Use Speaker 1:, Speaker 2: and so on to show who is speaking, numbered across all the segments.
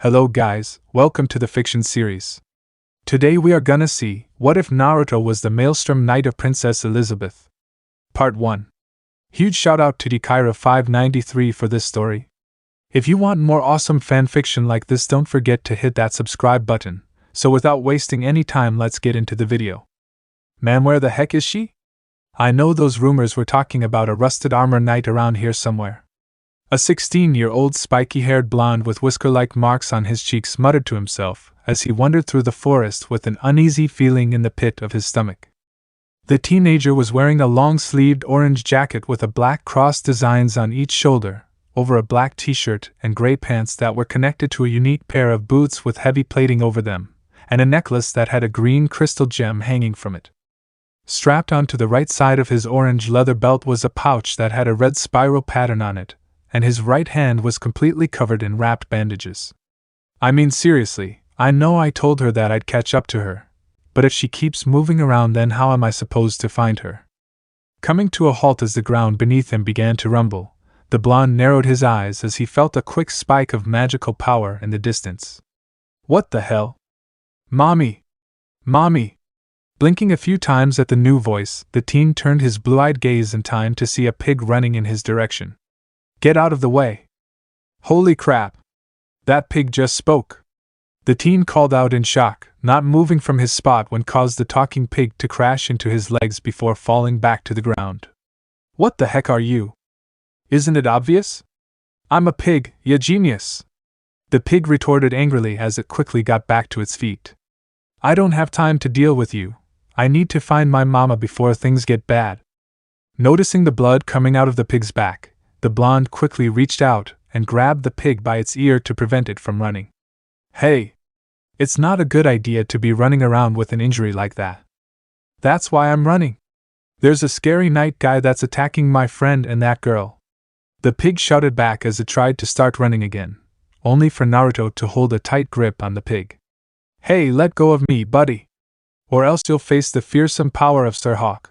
Speaker 1: Hello guys, welcome to the fiction series. Today we are gonna see, what if Naruto was the Maelstrom Knight of Princess Elizabeth? Part 1. Huge shout out to Dkyra593 for this story. If you want more awesome fanfiction like this, don't forget to hit that subscribe button. So without wasting any time, let's get into the video. Man, where the heck is she? I know those rumors were talking about a rusted armor knight around here somewhere. A 16-year-old spiky-haired blonde with whisker-like marks on his cheeks muttered to himself as he wandered through the forest with an uneasy feeling in the pit of his stomach. The teenager was wearing a long-sleeved orange jacket with a black cross designs on each shoulder, over a black t-shirt and gray pants that were connected to a unique pair of boots with heavy plating over them, and a necklace that had a green crystal gem hanging from it. Strapped onto the right side of his orange leather belt was a pouch that had a red spiral pattern on it, and his right hand was completely covered in wrapped bandages. I mean, seriously, I know I told her that I'd catch up to her, but if she keeps moving around, then how am I supposed to find her? Coming to a halt as the ground beneath him began to rumble, the blonde narrowed his eyes as he felt a quick spike of magical power in the distance. What the hell? Mommy! Mommy! Blinking a few times at the new voice, the teen turned his blue-eyed gaze in time to see a pig running in his direction. Get out of the way! Holy crap! That pig just spoke! The teen called out in shock, not moving from his spot when caused the talking pig to crash into his legs before falling back to the ground. What the heck are you? Isn't it obvious? I'm a pig, ya genius! The pig retorted angrily as it quickly got back to its feet. I don't have time to deal with you. I need to find my mama before things get bad. Noticing the blood coming out of the pig's back, the blonde quickly reached out and grabbed the pig by its ear to prevent it from running. Hey! It's not a good idea to be running around with an injury like that. That's why I'm running. There's a scary night guy that's attacking my friend and that girl. The pig shouted back as it tried to start running again, only for Naruto to hold a tight grip on the pig. Hey, let go of me, buddy! Or else you'll face the fearsome power of Sir Hawk,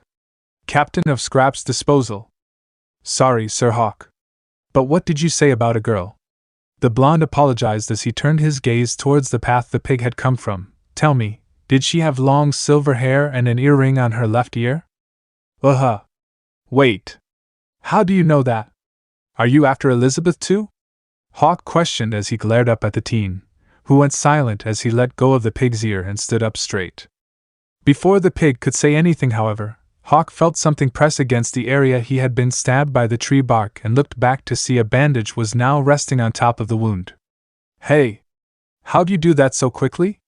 Speaker 1: Captain of Scrap's disposal. Sorry, Sir Hawk. But what did you say about a girl? The blonde apologized as he turned his gaze towards the path the pig had come from. Tell me, did she have long silver hair and an earring on her left ear? Wait. How do you know that? Are you after Elizabeth too? Hawk questioned as he glared up at the teen, who went silent as he let go of the pig's ear and stood up straight. Before the pig could say anything, however, Hawk felt something press against the area he had been stabbed by the tree bark and looked back to see a bandage was now resting on top of the wound. Hey! How'd you do that so quickly?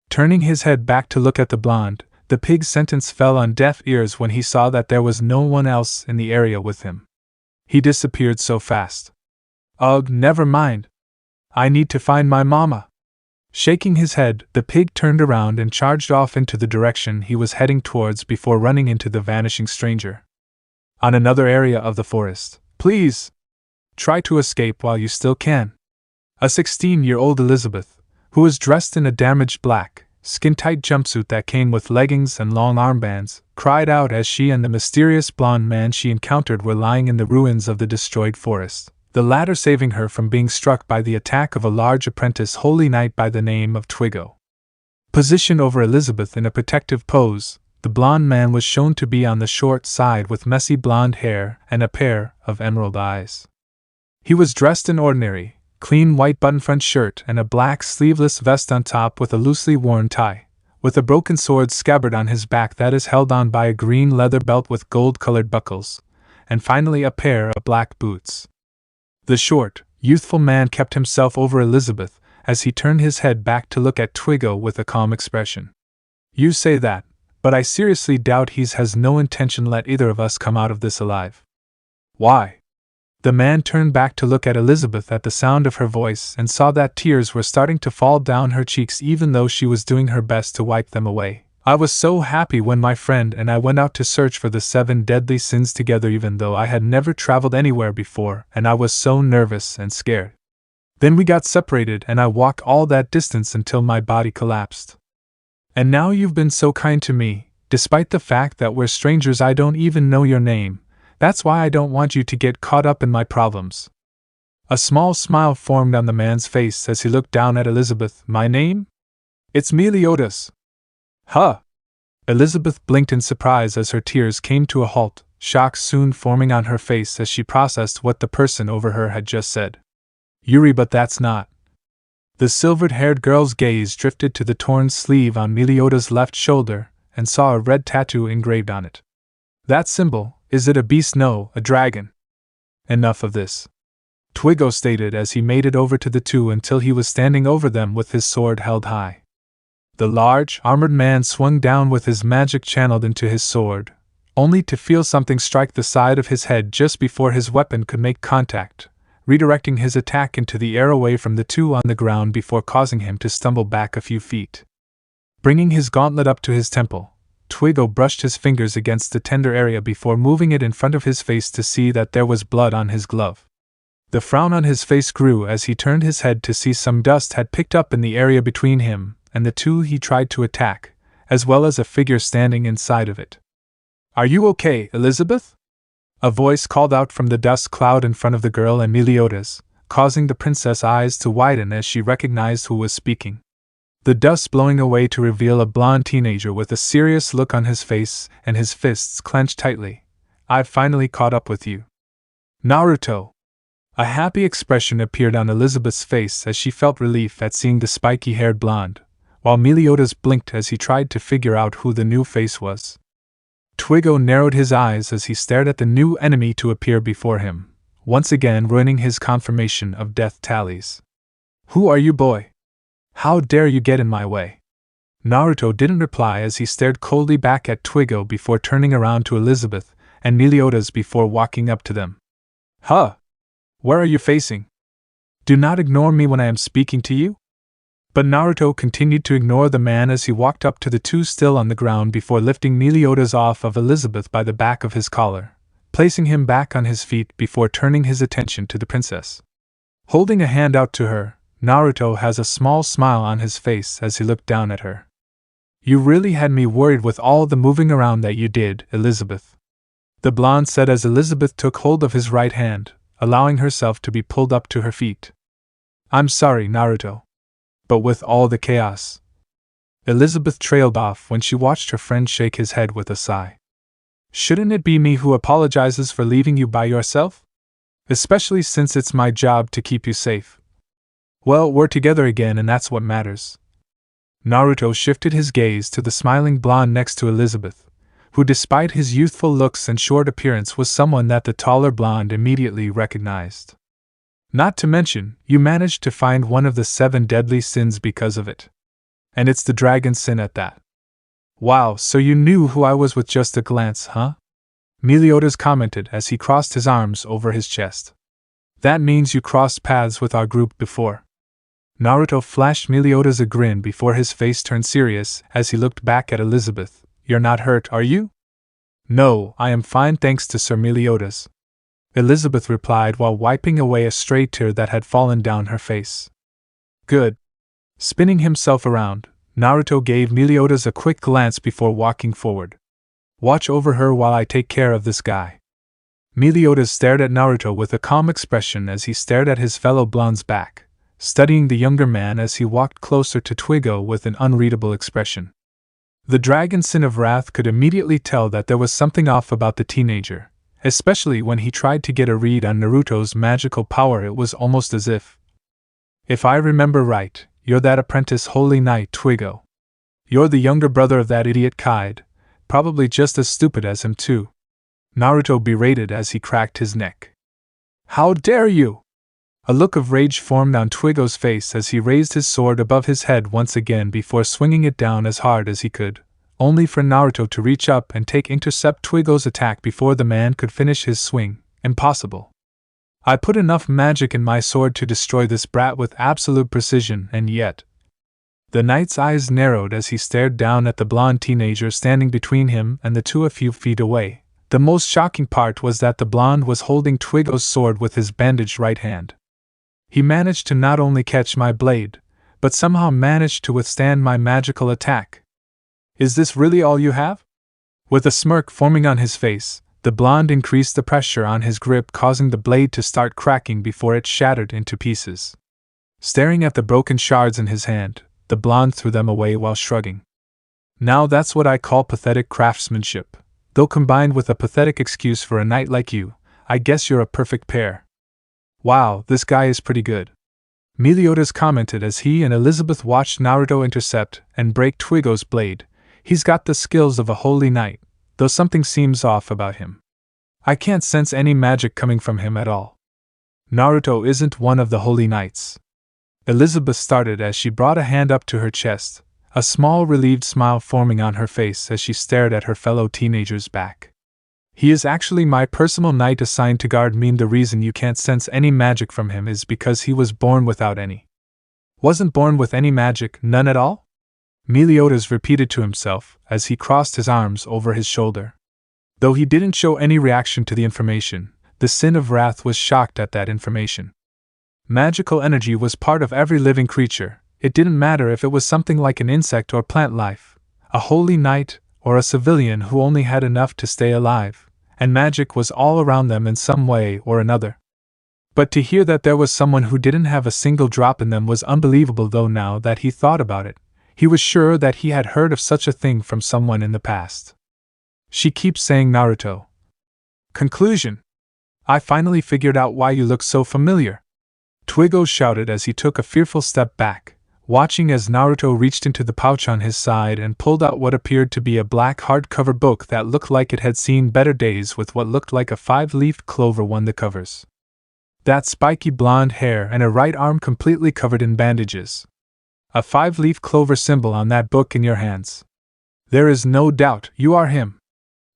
Speaker 1: Turning his head back to look at the blonde, the pig's sentence fell on deaf ears when he saw that there was no one else in the area with him. He disappeared so fast. Ugh, never mind. I need to find my mama. Shaking his head, the pig turned around and charged off into the direction he was heading towards before running into the vanishing stranger. On another area of the forest, please! Try to escape while you still can. A 16-year-old Elizabeth, who was dressed in a damaged black, skin-tight jumpsuit that came with leggings and long armbands, cried out as she and the mysterious blonde man she encountered were lying in the ruins of the destroyed forest, the latter saving her from being struck by the attack of a large apprentice holy knight by the name of Twiggo. Positioned over Elizabeth in a protective pose, the blonde man was shown to be on the short side with messy blonde hair and a pair of emerald eyes. He was dressed in ordinary, clean white button-front shirt and a black sleeveless vest on top with a loosely worn tie, with a broken sword scabbard on his back that is held on by a green leather belt with gold-colored buckles, and finally a pair of black boots. The short, youthful man kept himself over Elizabeth as he turned his head back to look at Twiggo with a calm expression. You say that, but I seriously doubt he has no intention let either of us come out of this alive. Why? The man turned back to look at Elizabeth at the sound of her voice and saw that tears were starting to fall down her cheeks even though she was doing her best to wipe them away. I was so happy when my friend and I went out to search for the 7 deadly sins together even though I had never traveled anywhere before and I was so nervous and scared. Then we got separated and I walked all that distance until my body collapsed. And now you've been so kind to me, despite the fact that we're strangers. I don't even know your name. That's why I don't want you to get caught up in my problems. A small smile formed on the man's face as he looked down at Elizabeth. My name? It's Meliodas. Huh? Elizabeth blinked in surprise as her tears came to a halt, shock soon forming on her face as she processed what the person over her had just said. Yuri, but that's not. The silvered-haired girl's gaze drifted to the torn sleeve on Meliodas' left shoulder and saw a red tattoo engraved on it. That symbol, is it a beast? No, a dragon. Enough of this, Twiggo stated as he made it over to the two until he was standing over them with his sword held high. The large, armored man swung down with his magic channeled into his sword, only to feel something strike the side of his head just before his weapon could make contact, redirecting his attack into the air away from the two on the ground before causing him to stumble back a few feet. Bringing his gauntlet up to his temple, Twiggo brushed his fingers against the tender area before moving it in front of his face to see that there was blood on his glove. The frown on his face grew as he turned his head to see some dust had picked up in the area between him and the two he tried to attack, as well as a figure standing inside of it. Are you okay, Elizabeth? A voice called out from the dust cloud in front of the girl and Meliodas, causing the princess' eyes to widen as she recognized who was speaking. The dust blowing away to reveal a blonde teenager with a serious look on his face and his fists clenched tightly. I've finally caught up with you. Naruto. A happy expression appeared on Elizabeth's face as she felt relief at seeing the spiky-haired blonde, while Meliodas blinked as he tried to figure out who the new face was. Twiggo narrowed his eyes as he stared at the new enemy to appear before him, once again ruining his confirmation of death tallies. Who are you, boy? How dare you get in my way? Naruto didn't reply as he stared coldly back at Twiggo before turning around to Elizabeth and Meliodas before walking up to them. Huh? Where are you facing? Do not ignore me when I am speaking to you? But Naruto continued to ignore the man as he walked up to the two still on the ground before lifting Meliodas off of Elizabeth by the back of his collar, placing him back on his feet before turning his attention to the princess. Holding a hand out to her, Naruto has a small smile on his face as he looked down at her. You really had me worried with all the moving around that you did, Elizabeth. The blonde said as Elizabeth took hold of his right hand, allowing herself to be pulled up to her feet. I'm sorry, Naruto. But with all the chaos. Elizabeth trailed off when she watched her friend shake his head with a sigh. Shouldn't it be me who apologizes for leaving you by yourself? Especially since it's my job to keep you safe. Well, we're together again and that's what matters. Naruto shifted his gaze to the smiling blonde next to Elizabeth, who despite his youthful looks and short appearance was someone that the taller blonde immediately recognized. Not to mention, you managed to find one of the 7 deadly sins because of it. And it's the dragon sin at that. Wow, so you knew who I was with just a glance, huh? Meliodas commented as he crossed his arms over his chest. That means you crossed paths with our group before. Naruto flashed Meliodas a grin before his face turned serious as he looked back at Elizabeth. You're not hurt, are you? No, I am fine thanks to Sir Meliodas. Elizabeth replied while wiping away a stray tear that had fallen down her face. Good. Spinning himself around, Naruto gave Meliodas a quick glance before walking forward. Watch over her while I take care of this guy. Meliodas stared at Naruto with a calm expression as he stared at his fellow blonde's back, studying the younger man as he walked closer to Twiggo with an unreadable expression. The dragon sin of wrath could immediately tell that there was something off about the teenager. Especially when he tried to get a read on Naruto's magical power. It was almost as if I remember right, you're that apprentice holy knight Twiggo. You're the younger brother of that idiot Kaide, probably just as stupid as him too. Naruto berated as he cracked his neck. How dare you! A look of rage formed on Twiggo's face as he raised his sword above his head once again before swinging it down as hard as he could, only for Naruto to reach up and intercept Twiggo's attack before the man could finish his swing. Impossible. I put enough magic in my sword to destroy this brat with absolute precision, and yet. The knight's eyes narrowed as he stared down at the blonde teenager standing between him and the two a few feet away. The most shocking part was that the blonde was holding Twiggo's sword with his bandaged right hand. He managed to not only catch my blade, but somehow managed to withstand my magical attack. Is this really all you have? With a smirk forming on his face, The blonde increased the pressure on his grip, causing the blade to start cracking before it shattered into pieces. Staring at the broken shards in his hand, the blonde threw them away while shrugging. Now that's what I call pathetic craftsmanship. Though combined with a pathetic excuse for a knight like you, I guess you're a perfect pair. Wow, this guy is pretty good. Meliodas commented as he and Elizabeth watched Naruto intercept and break Twiggo's blade. He's got the skills of a holy knight, though something seems off about him. I can't sense any magic coming from him at all. Naruto isn't one of the holy knights. Elizabeth started as she brought a hand up to her chest, a small relieved smile forming on her face as she stared at her fellow teenager's back. He is actually my personal knight assigned to guard me, and the reason you can't sense any magic from him is because he was born without any. Wasn't born with any magic, none at all? Meliodas repeated to himself as he crossed his arms over his shoulder. Though he didn't show any reaction to the information, the Sin of Wrath was shocked at that information. Magical energy was part of every living creature. It didn't matter if it was something like an insect or plant life, a holy knight, or a civilian who only had enough to stay alive, and magic was all around them in some way or another. But to hear that there was someone who didn't have a single drop in them was unbelievable, though now that he thought about it, he was sure that he had heard of such a thing from someone in the past. She keeps saying Naruto. Conclusion. I finally figured out why you look so familiar. Twiggo shouted as he took a fearful step back, watching as Naruto reached into the pouch on his side and pulled out what appeared to be a black hardcover book that looked like it had seen better days, with what looked like a 5-leafed clover on the covers. That spiky blonde hair and a right arm completely covered in bandages. A 5-leaf clover symbol on that book in your hands. There is no doubt you are him.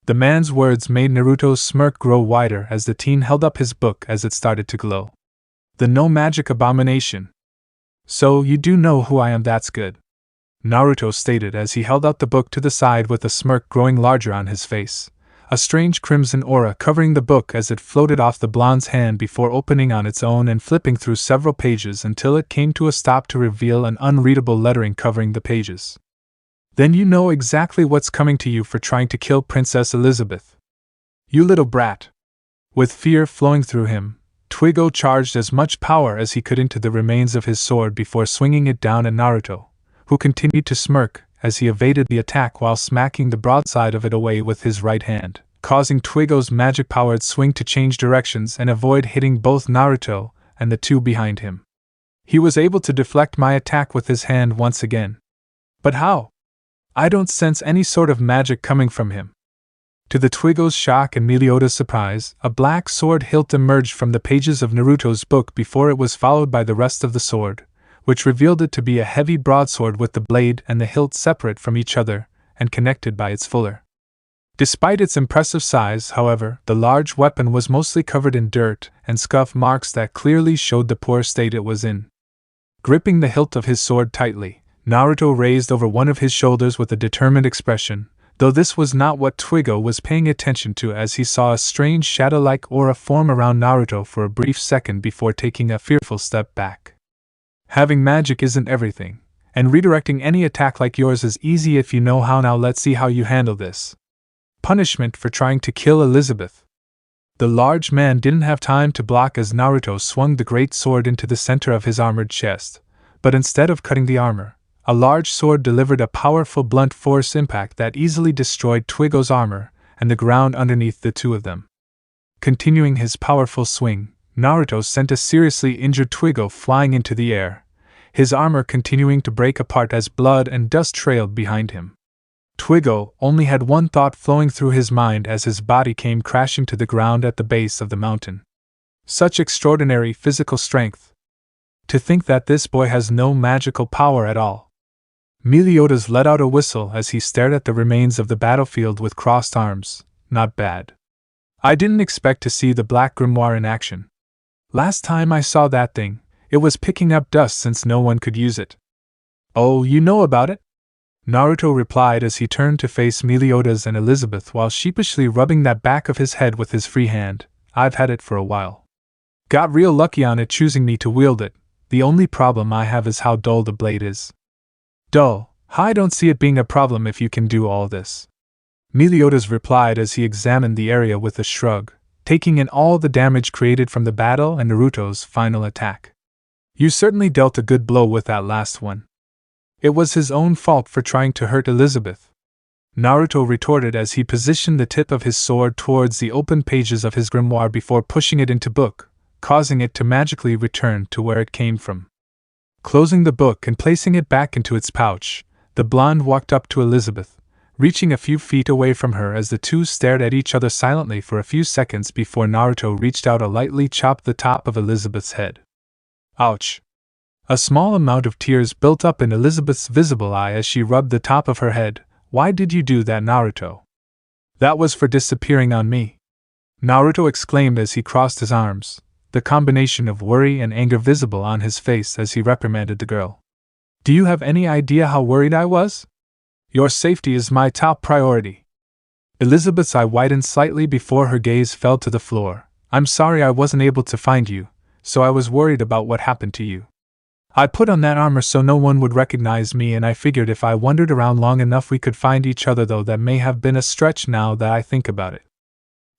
Speaker 1: The man's words made Naruto's smirk grow wider as the teen held up his book as it started to glow. The no magic abomination. So you do know who I am, that's good. Naruto stated as he held out the book to the side with a smirk growing larger on his face, a strange crimson aura covering the book as it floated off the blonde's hand before opening on its own and flipping through several pages until it came to a stop to reveal an unreadable lettering covering the pages. Then you know exactly what's coming to you for trying to kill Princess Elizabeth. You little brat. With fear flowing through him, Twiggo charged as much power as he could into the remains of his sword before swinging it down at Naruto, who continued to smirk as he evaded the attack while smacking the broadside of it away with his right hand, causing Twiggo's magic-powered swing to change directions and avoid hitting both Naruto and the two behind him. He was able to deflect my attack with his hand once again. But how? I don't sense any sort of magic coming from him. To the Twiggo's shock and Meliodas' surprise, a black sword hilt emerged from the pages of Naruto's book before it was followed by the rest of the sword, which revealed it to be a heavy broadsword with the blade and the hilt separate from each other and connected by its fuller. Despite its impressive size, however, the large weapon was mostly covered in dirt and scuff marks that clearly showed the poor state it was in. Gripping the hilt of his sword tightly, Naruto raised over one of his shoulders with a determined expression, though this was not what Twiggo was paying attention to, as he saw a strange shadow-like aura form around Naruto for a brief second before taking a fearful step back. Having magic isn't everything, and redirecting any attack like yours is easy if you know how. Now let's see how you handle this. Punishment for trying to kill Elizabeth. The large man didn't have time to block as Naruto swung the great sword into the center of his armored chest, but instead of cutting the armor, a large sword delivered a powerful blunt force impact that easily destroyed Twiggo's armor and the ground underneath the two of them. Continuing his powerful swing, Naruto sent a seriously injured Twiggo flying into the air, his armor continuing to break apart as blood and dust trailed behind him. Twiggo only had one thought flowing through his mind as his body came crashing to the ground at the base of the mountain. Such extraordinary physical strength. To think that this boy has no magical power at all. Meliodas let out a whistle as he stared at the remains of the battlefield with crossed arms. Not bad. I didn't expect to see the black grimoire in action. Last time I saw that thing, it was picking up dust since no one could use it. Oh, you know about it? Naruto replied as he turned to face Meliodas and Elizabeth while sheepishly rubbing that back of his head with his free hand. I've had it for a while. Got real lucky on it choosing me to wield it. The only problem I have is how dull the blade is. Dull? I don't see it being a problem if you can do all this. Meliodas replied as he examined the area with a shrug, taking in all the damage created from the battle and Naruto's final attack. You certainly dealt a good blow with that last one. It was his own fault for trying to hurt Elizabeth, Naruto retorted as he positioned the tip of his sword towards the open pages of his grimoire before pushing it into book, causing it to magically return to where it came from. Closing the book and placing it back into its pouch, the blonde walked up to Elizabeth, reaching a few feet away from her as the two stared at each other silently for a few seconds before Naruto reached out and lightly chopped the top of Elizabeth's head. Ouch! A small amount of tears built up in Elizabeth's visible eye as she rubbed the top of her head. Why did you do that, Naruto? That was for disappearing on me, Naruto exclaimed as he crossed his arms, the combination of worry and anger visible on his face as he reprimanded the girl. Do you have any idea how worried I was? Your safety is my top priority. Elizabeth's eye widened slightly before her gaze fell to the floor. I'm sorry I wasn't able to find you, so I was worried about what happened to you. I put on that armor so no one would recognize me, and I figured if I wandered around long enough we could find each other, though that may have been a stretch now that I think about it.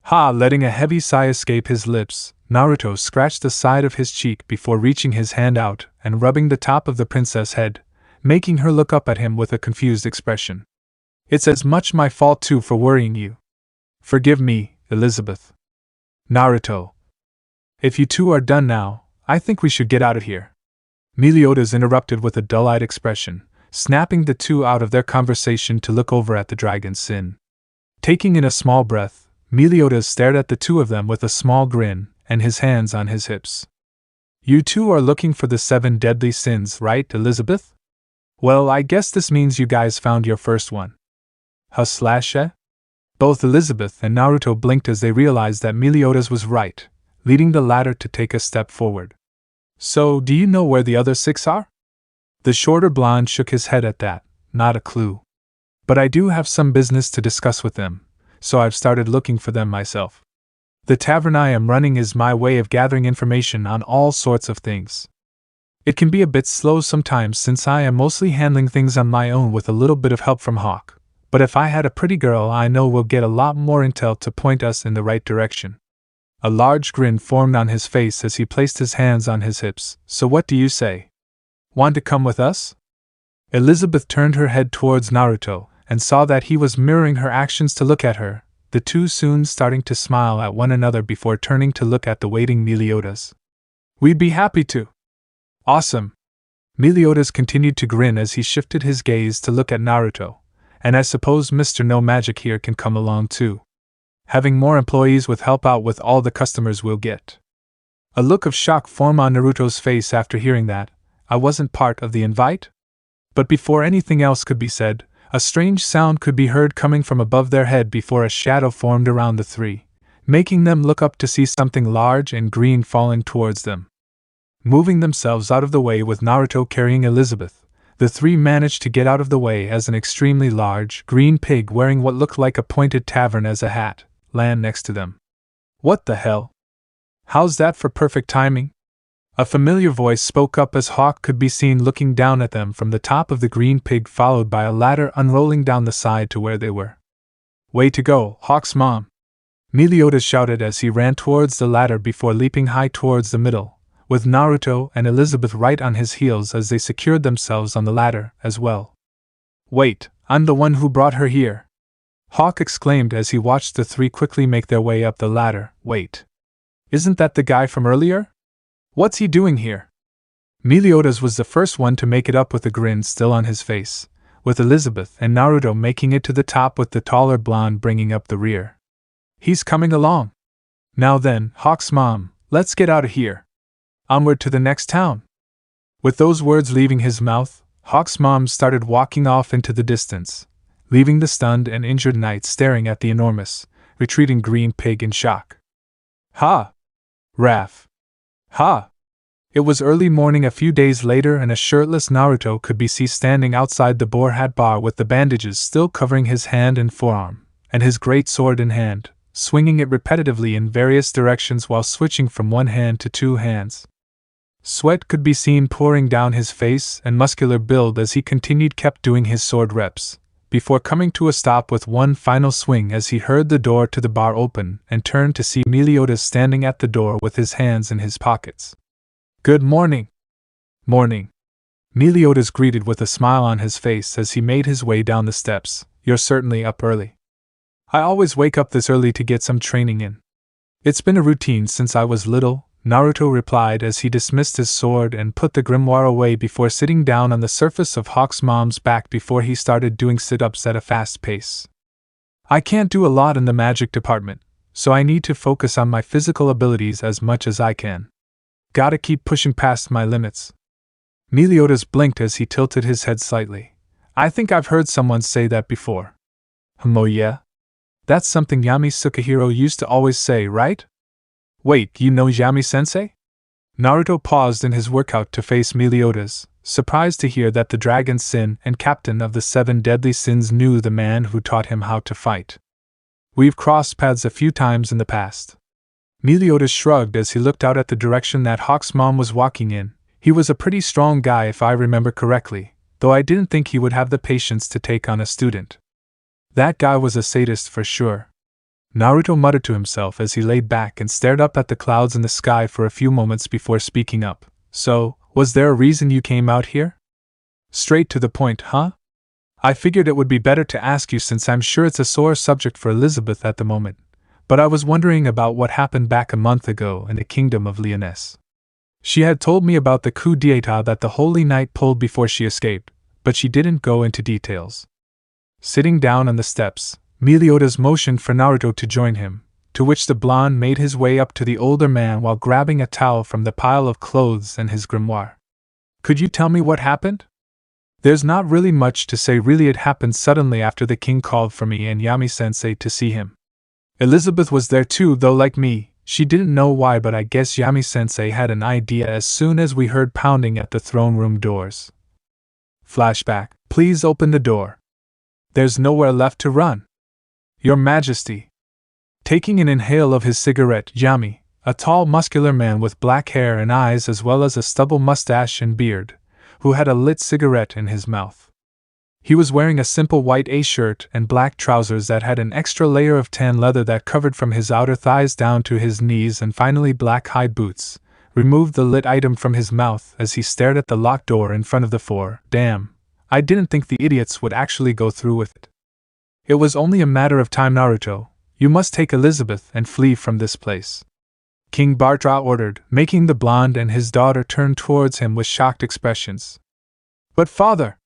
Speaker 1: Ha! Letting a heavy sigh escape his lips, Naruto scratched the side of his cheek before reaching his hand out and rubbing the top of the princess' head, making her look up at him with a confused expression. It's as much my fault too for worrying you. Forgive me, Elizabeth. Naruto. If you two are done now, I think we should get out of here. Meliodas interrupted with a dull-eyed expression, snapping the two out of their conversation to look over at the dragon's sin. Taking in a small breath, Meliodas stared at the two of them with a small grin and his hands on his hips. You two are looking for the 7 deadly sins, right, Elizabeth? Well, I guess this means you guys found your first one. Huh/eh? Both Elizabeth and Naruto blinked as they realized that Meliodas was right, leading the latter to take a step forward. So, do you know where the other 6 are? The shorter blonde shook his head at that, not a clue. But I do have some business to discuss with them, so I've started looking for them myself. The tavern I am running is my way of gathering information on all sorts of things. It can be a bit slow sometimes since I am mostly handling things on my own with a little bit of help from Hawk, but if I had a pretty girl I know we'll get a lot more intel to point us in the right direction. A large grin formed on his face as he placed his hands on his hips. So what do you say? Want to come with us? Elizabeth turned her head towards Naruto and saw that he was mirroring her actions to look at her, the two soon starting to smile at one another before turning to look at the waiting Meliodas. We'd be happy to. Awesome. Meliodas continued to grin as he shifted his gaze to look at Naruto, and I suppose Mr. No Magic here can come along too. Having more employees with help out with all the customers we'll get. A look of shock formed on Naruto's face after hearing that. I wasn't part of the invite? But before anything else could be said, a strange sound could be heard coming from above their head before a shadow formed around the three, making them look up to see something large and green falling towards them. Moving themselves out of the way with Naruto carrying Elizabeth, the three managed to get out of the way as an extremely large, green pig wearing what looked like a pointed tavern as a hat land next to them. What the hell? How's that for perfect timing? A familiar voice spoke up as Hawk could be seen looking down at them from the top of the green pig, followed by a ladder unrolling down the side to where they were. Way to go, Hawk's mom! Meliodas shouted as he ran towards the ladder before leaping high towards the middle, with Naruto and Elizabeth right on his heels as they secured themselves on the ladder as well. Wait, I'm the one who brought her here! Hawk exclaimed as he watched the three quickly make their way up the ladder. Wait. Isn't that the guy from earlier? What's he doing here? Meliodas was the first one to make it up with a grin still on his face, with Elizabeth and Naruto making it to the top with the taller blonde bringing up the rear. He's coming along. Now then, Hawk's mom, let's get out of here. Onward to the next town. With those words leaving his mouth, Hawk's mom started walking off into the distance, leaving the stunned and injured knight staring at the enormous, retreating green pig in shock. Ha! Raph! Ha! It was early morning a few days later, and a shirtless Naruto could be seen standing outside the Boar Hat bar with the bandages still covering his hand and forearm, and his great sword in hand, swinging it repetitively in various directions while switching from one hand to 2 hands. Sweat could be seen pouring down his face and muscular build as he kept doing his sword reps, before coming to a stop with one final swing as he heard the door to the bar open and turned to see Meliodas standing at the door with his hands in his pockets. "Good morning." "Morning." Meliodas greeted with a smile on his face as he made his way down the steps. "You're certainly up early." "I always wake up this early to get some training in. It's been a routine since I was little," Naruto replied as he dismissed his sword and put the grimoire away before sitting down on the surface of Hawk's mom's back before he started doing sit-ups at a fast pace. "I can't do a lot in the magic department, so I need to focus on my physical abilities as much as I can. Gotta keep pushing past my limits." Meliodas blinked as he tilted his head slightly. "I think I've heard someone say that before." "Oh yeah? That's something Yami Sukahiro used to always say, right?" "Wait, you know Yami-sensei?" Naruto paused in his workout to face Meliodas, surprised to hear that the Dragon Sin and captain of the 7 deadly sins knew the man who taught him how to fight. "We've crossed paths a few times in the past." Meliodas shrugged as he looked out at the direction that Hawk's mom was walking in. "He was a pretty strong guy if I remember correctly, though I didn't think he would have the patience to take on a student. That guy was a sadist for sure." Naruto muttered to himself as he laid back and stared up at the clouds in the sky for a few moments before speaking up. "So, was there a reason you came out here?" "Straight to the point, huh? I figured it would be better to ask you since I'm sure it's a sore subject for Elizabeth at the moment, but I was wondering about what happened back a month ago in the kingdom of Leoness. She had told me about the coup d'état that the Holy Knight pulled before she escaped, but she didn't go into details." Sitting down on the steps, Meliodas motioned for Naruto to join him, to which the blonde made his way up to the older man while grabbing a towel from the pile of clothes and his grimoire. "Could you tell me what happened?" "There's not really much to say. Really, it happened suddenly after the king called for me and Yami-sensei to see him. Elizabeth was there too, though like me, she didn't know why, but I guess Yami-sensei had an idea as soon as we heard pounding at the throne room doors." Flashback. "Please open the door. There's nowhere left to run." "Your Majesty." Taking an inhale of his cigarette, Yami, a tall muscular man with black hair and eyes as well as a stubble mustache and beard, who had a lit cigarette in his mouth. He was wearing a simple white A-shirt and black trousers that had an extra layer of tan leather that covered from his outer thighs down to his knees, and finally black high boots, removed the lit item from his mouth as he stared at the locked door in front of the four. "Damn, I didn't think the idiots would actually go through with it. It was only a matter of time, Naruto. You must take Elizabeth and flee from this place," King Bartra ordered, making the blonde and his daughter turn towards him with shocked expressions. "But father,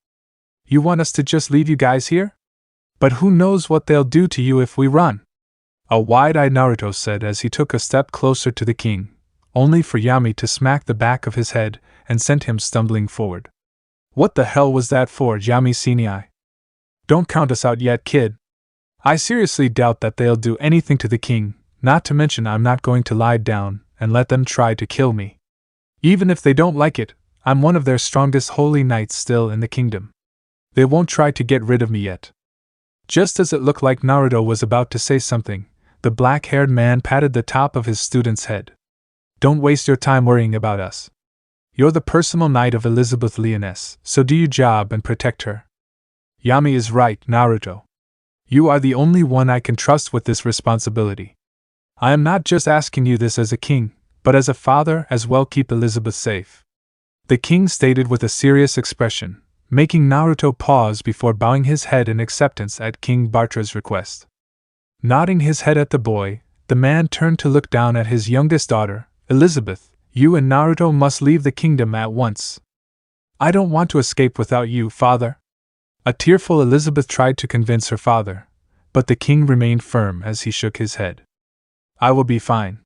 Speaker 1: you want us to just leave you guys here? But who knows what they'll do to you if we run?" a wide-eyed Naruto said as he took a step closer to the king, only for Yami to smack the back of his head and sent him stumbling forward. "What the hell was that for, Yami-sensei? Don't count us out yet, kid. I seriously doubt that they'll do anything to the king, not to mention I'm not going to lie down and let them try to kill me. Even if they don't like it, I'm one of their strongest holy knights still in the kingdom. They won't try to get rid of me yet." Just as it looked like Naruto was about to say something, the black-haired man patted the top of his student's head. "Don't waste your time worrying about us. You're the personal knight of Elizabeth Leoness, so do your job and protect her." "Yami is right, Naruto. You are the only one I can trust with this responsibility. I am not just asking you this as a king, but as a father as well. Keep Elizabeth safe," the king stated with a serious expression, making Naruto pause before bowing his head in acceptance at King Bartra's request. Nodding his head at the boy, the man turned to look down at his youngest daughter. "Elizabeth, you and Naruto must leave the kingdom at once." "I don't want to escape without you, father." A tearful Elizabeth tried to convince her father, but the king remained firm as he shook his head. "I will be fine.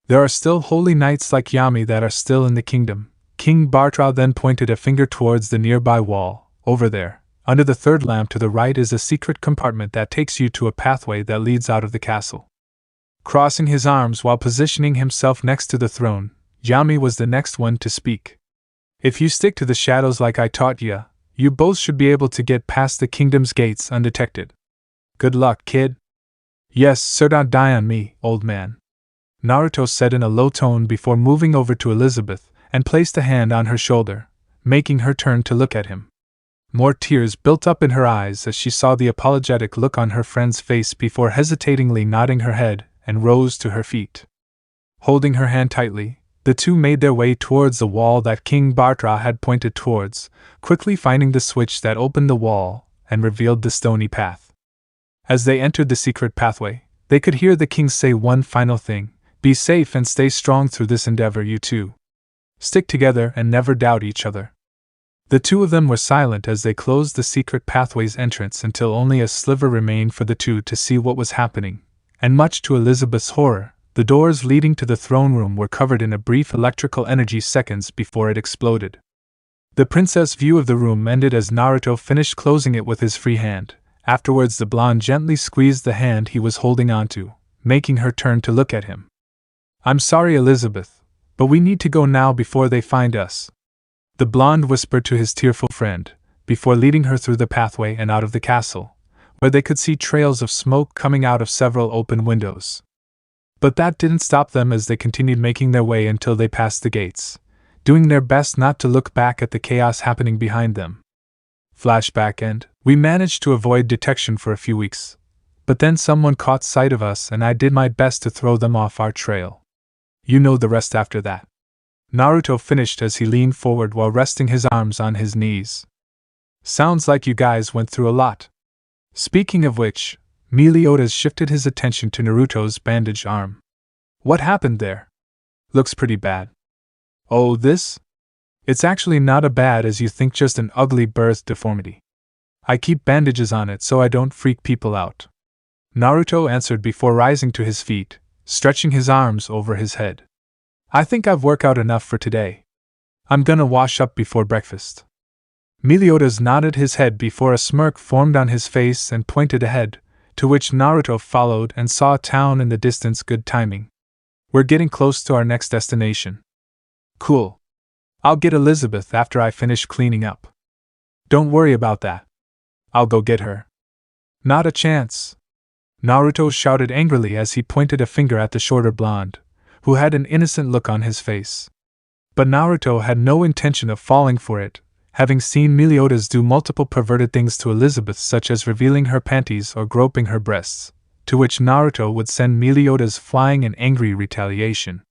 Speaker 1: There are still holy knights like Yami that are still in the kingdom." King Bartra then pointed a finger towards the nearby wall. "Over there, under the third lamp to the right, is a secret compartment that takes you to a pathway that leads out of the castle." Crossing his arms while positioning himself next to the throne, Yami was the next one to speak. "If you stick to the shadows like I taught ya, you both should be able to get past the kingdom's gates undetected. Good luck, kid." "Yes, sir. Don't die on me, old man," Naruto said in a low tone before moving over to Elizabeth and placed a hand on her shoulder, making her turn to look at him. More tears built up in her eyes as she saw the apologetic look on her friend's face before hesitatingly nodding her head and rose to her feet. Holding her hand tightly, the two made their way towards the wall that King Bartra had pointed towards, quickly finding the switch that opened the wall and revealed the stony path. As they entered the secret pathway, they could hear the king say one final thing: "Be safe and stay strong through this endeavor, you two. Stick together and never doubt each other." The two of them were silent as they closed the secret pathway's entrance until only a sliver remained for the two to see what was happening, and much to Elizabeth's horror, the doors leading to the throne room were covered in a brief electrical energy seconds before it exploded. The princess' view of the room ended as Naruto finished closing it with his free hand. Afterwards, the blonde gently squeezed the hand he was holding onto, making her turn to look at him. "I'm sorry, Elizabeth, but we need to go now before they find us," the blonde whispered to his tearful friend, before leading her through the pathway and out of the castle, where they could see trails of smoke coming out of several open windows. But that didn't stop them as they continued making their way until they passed the gates, doing their best not to look back at the chaos happening behind them. Flashback end. We managed to avoid detection for a few weeks, but then someone caught sight of us and I did my best to throw them off our trail. You know the rest after that. Naruto finished as he leaned forward while resting his arms on his knees. Sounds like you guys went through a lot. Speaking of which, Meliodas shifted his attention to Naruto's bandaged arm. What happened there? Looks pretty bad. Oh, this? It's actually not as bad as you think, just an ugly birth deformity. I keep bandages on it so I don't freak people out. Naruto answered before rising to his feet, stretching his arms over his head. I think I've worked out enough for today. I'm gonna wash up before breakfast. Meliodas nodded his head before a smirk formed on his face and pointed ahead, to which Naruto followed and saw a town in the distance. Good timing. We're getting close to our next destination. Cool. I'll get Elizabeth after I finish cleaning up. Don't worry about that. I'll go get her. Not a chance. Naruto shouted angrily as he pointed a finger at the shorter blonde, who had an innocent look on his face. But Naruto had no intention of falling for it, having seen Meliodas do multiple perverted things to Elizabeth, such as revealing her panties or groping her breasts, to which Naruto would send Meliodas flying in angry retaliation.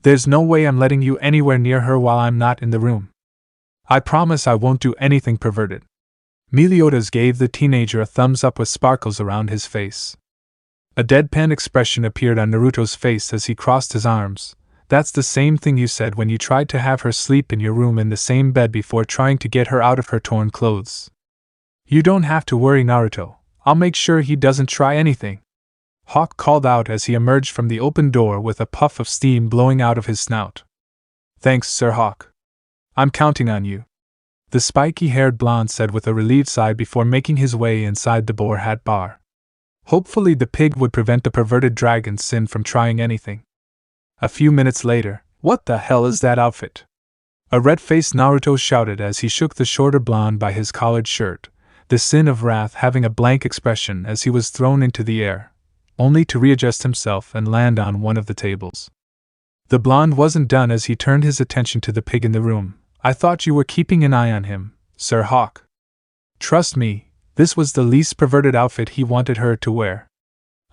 Speaker 1: There's no way I'm letting you anywhere near her while I'm not in the room. I promise I won't do anything perverted. Meliodas gave the teenager a thumbs up with sparkles around his face. A deadpan expression appeared on Naruto's face as he crossed his arms. That's the same thing you said when you tried to have her sleep in your room in the same bed before trying to get her out of her torn clothes. You don't have to worry, Naruto. I'll make sure he doesn't try anything. Hawk called out as he emerged from the open door with a puff of steam blowing out of his snout. Thanks, Sir Hawk. I'm counting on you, the spiky-haired blonde said with a relieved sigh before making his way inside the Boar Hat bar. Hopefully the pig would prevent the perverted dragon Sin from trying anything. A few minutes later, what the hell is that outfit? A red-faced Naruto shouted as he shook the shorter blonde by his collared shirt, the Sin of Wrath having a blank expression as he was thrown into the air, only to readjust himself and land on one of the tables. The blonde wasn't done as he turned his attention to the pig in the room. I thought you were keeping an eye on him, Sir Hawk. Trust me, this was the least perverted outfit he wanted her to wear.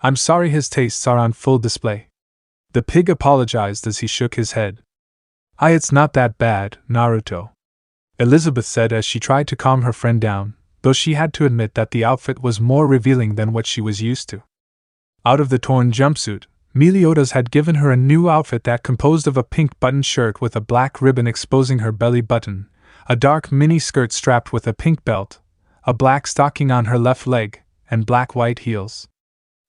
Speaker 1: I'm sorry his tastes are on full display. The pig apologized as he shook his head. It's not that bad, Naruto, Elizabeth said as she tried to calm her friend down, though she had to admit that the outfit was more revealing than what she was used to. Out of the torn jumpsuit, Meliodas had given her a new outfit that composed of a pink button shirt with a black ribbon exposing her belly button, a dark mini skirt strapped with a pink belt, a black stocking on her left leg, and black-white heels.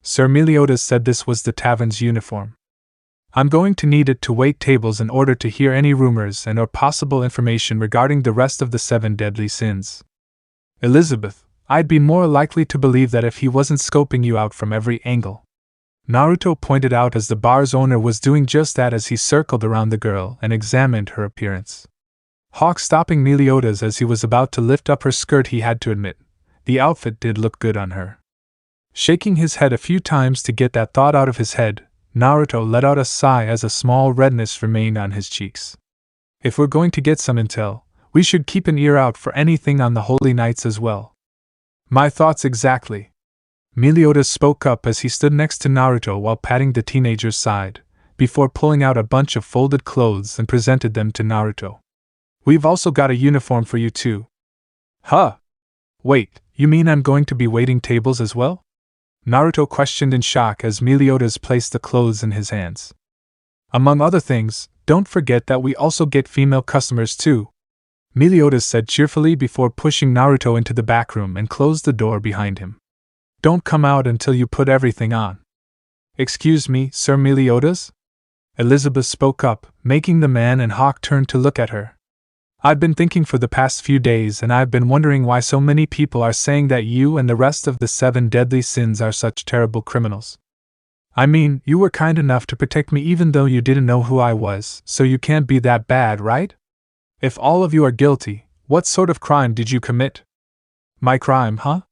Speaker 1: Sir Meliodas said this was the tavern's uniform. I'm going to need it to wait tables in order to hear any rumors and or possible information regarding the rest of the 7 deadly sins. Elizabeth, I'd be more likely to believe that if he wasn't scoping you out from every angle. Naruto pointed out as the bar's owner was doing just that as he circled around the girl and examined her appearance. Hawk stopping Meliodas as he was about to lift up her skirt. He had to admit, the outfit did look good on her. Shaking his head a few times to get that thought out of his head, Naruto let out a sigh as a small redness remained on his cheeks. If we're going to get some intel, We should keep an ear out for anything on the holy nights as well. My thoughts exactly. Meliodas spoke up as he stood next to Naruto while patting the teenager's side, before pulling out a bunch of folded clothes and presented them to Naruto. We've also got a uniform for you too. Huh? Wait, you mean I'm going to be waiting tables as well? Naruto questioned in shock as Meliodas placed the clothes in his hands. Among other things, don't forget that we also get female customers too, Meliodas said cheerfully before pushing Naruto into the back room and closed the door behind him. Don't come out until you put everything on. Excuse me, Sir Meliodas? Elizabeth spoke up, making the man and Hawk turn to look at her. I've been thinking for the past few days and I've been wondering why so many people are saying that you and the rest of the 7 deadly sins are such terrible criminals. I mean, you were kind enough to protect me even though you didn't know who I was, so you can't be that bad, right? If all of you are guilty, what sort of crime did you commit? My crime, huh?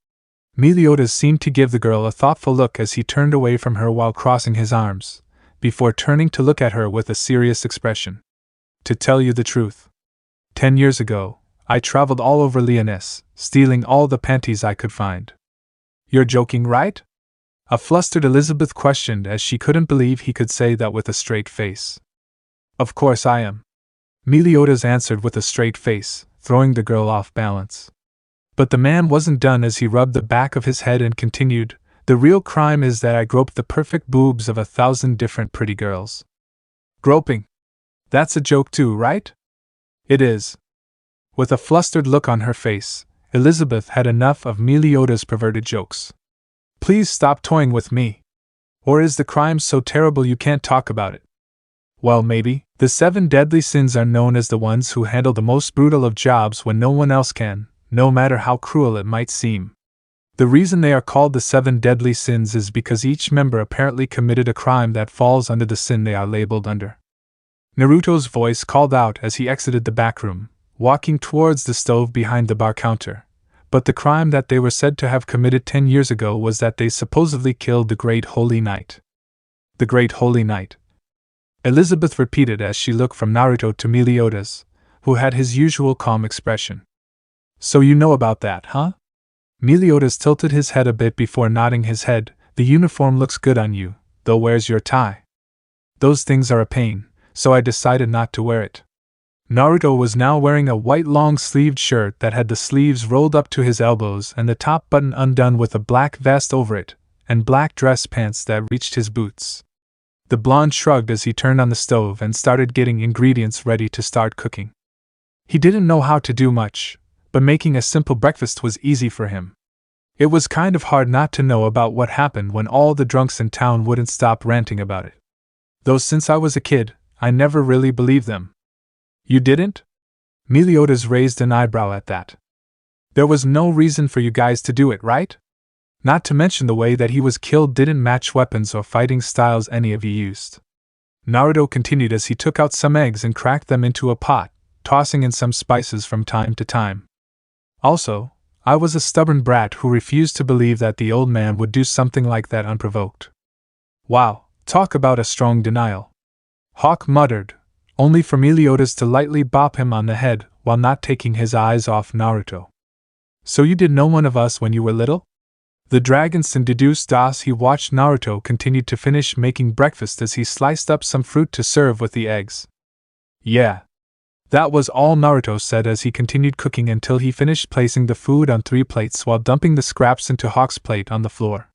Speaker 1: Meliodas seemed to give the girl a thoughtful look as he turned away from her while crossing his arms, before turning to look at her with a serious expression. To tell you the truth, 10 years ago, I traveled all over Leoness, stealing all the panties I could find. You're joking, right? A flustered Elizabeth questioned as she couldn't believe he could say that with a straight face. Of course I am. Meliodas answered with a straight face, throwing the girl off balance. But the man wasn't done as he rubbed the back of his head and continued, the real crime is that I groped the perfect boobs of 1,000 different pretty girls. Groping? That's a joke too, right? It is. With a flustered look on her face, Elizabeth had enough of Meliodas' perverted jokes. Please stop toying with me. Or is the crime so terrible you can't talk about it? Well, maybe. The 7 deadly sins are known as the ones who handle the most brutal of jobs when no one else can, no matter how cruel it might seem. The reason they are called the 7 deadly sins is because each member apparently committed a crime that falls under the sin they are labeled under. Naruto's voice called out as he exited the back room, walking towards the stove behind the bar counter. But the crime that they were said to have committed 10 years ago was that they supposedly killed the Great Holy Knight. The Great Holy Knight. Elizabeth repeated as she looked from Naruto to Meliodas, who had his usual calm expression. So you know about that, huh? Meliodas tilted his head a bit before nodding his head. The uniform looks good on you, though where's your tie? Those things are a pain, so I decided not to wear it. Naruto was now wearing a white long-sleeved shirt that had the sleeves rolled up to his elbows and the top button undone with a black vest over it, and black dress pants that reached his boots. The blonde shrugged as he turned on the stove and started getting ingredients ready to start cooking. He didn't know how to do much, but making a simple breakfast was easy for him. It was kind of hard not to know about what happened when all the drunks in town wouldn't stop ranting about it. Though since I was a kid, I never really believed them. You didn't? Meliodas raised an eyebrow at that. There was no reason for you guys to do it, right? Not to mention the way that he was killed didn't match weapons or fighting styles any of you used. Naruto continued as he took out some eggs and cracked them into a pot, tossing in some spices from time to time. Also, I was a stubborn brat who refused to believe that the old man would do something like that unprovoked. Wow, talk about a strong denial. Hawk muttered, only for Meliodas to lightly bop him on the head while not taking his eyes off Naruto. So you did know one of us when you were little? The dragonson deduced as he watched Naruto continue to finish making breakfast as he sliced up some fruit to serve with the eggs. Yeah. That was all Naruto said as he continued cooking until he finished placing the food on 3 plates while dumping the scraps into Hawk's plate on the floor.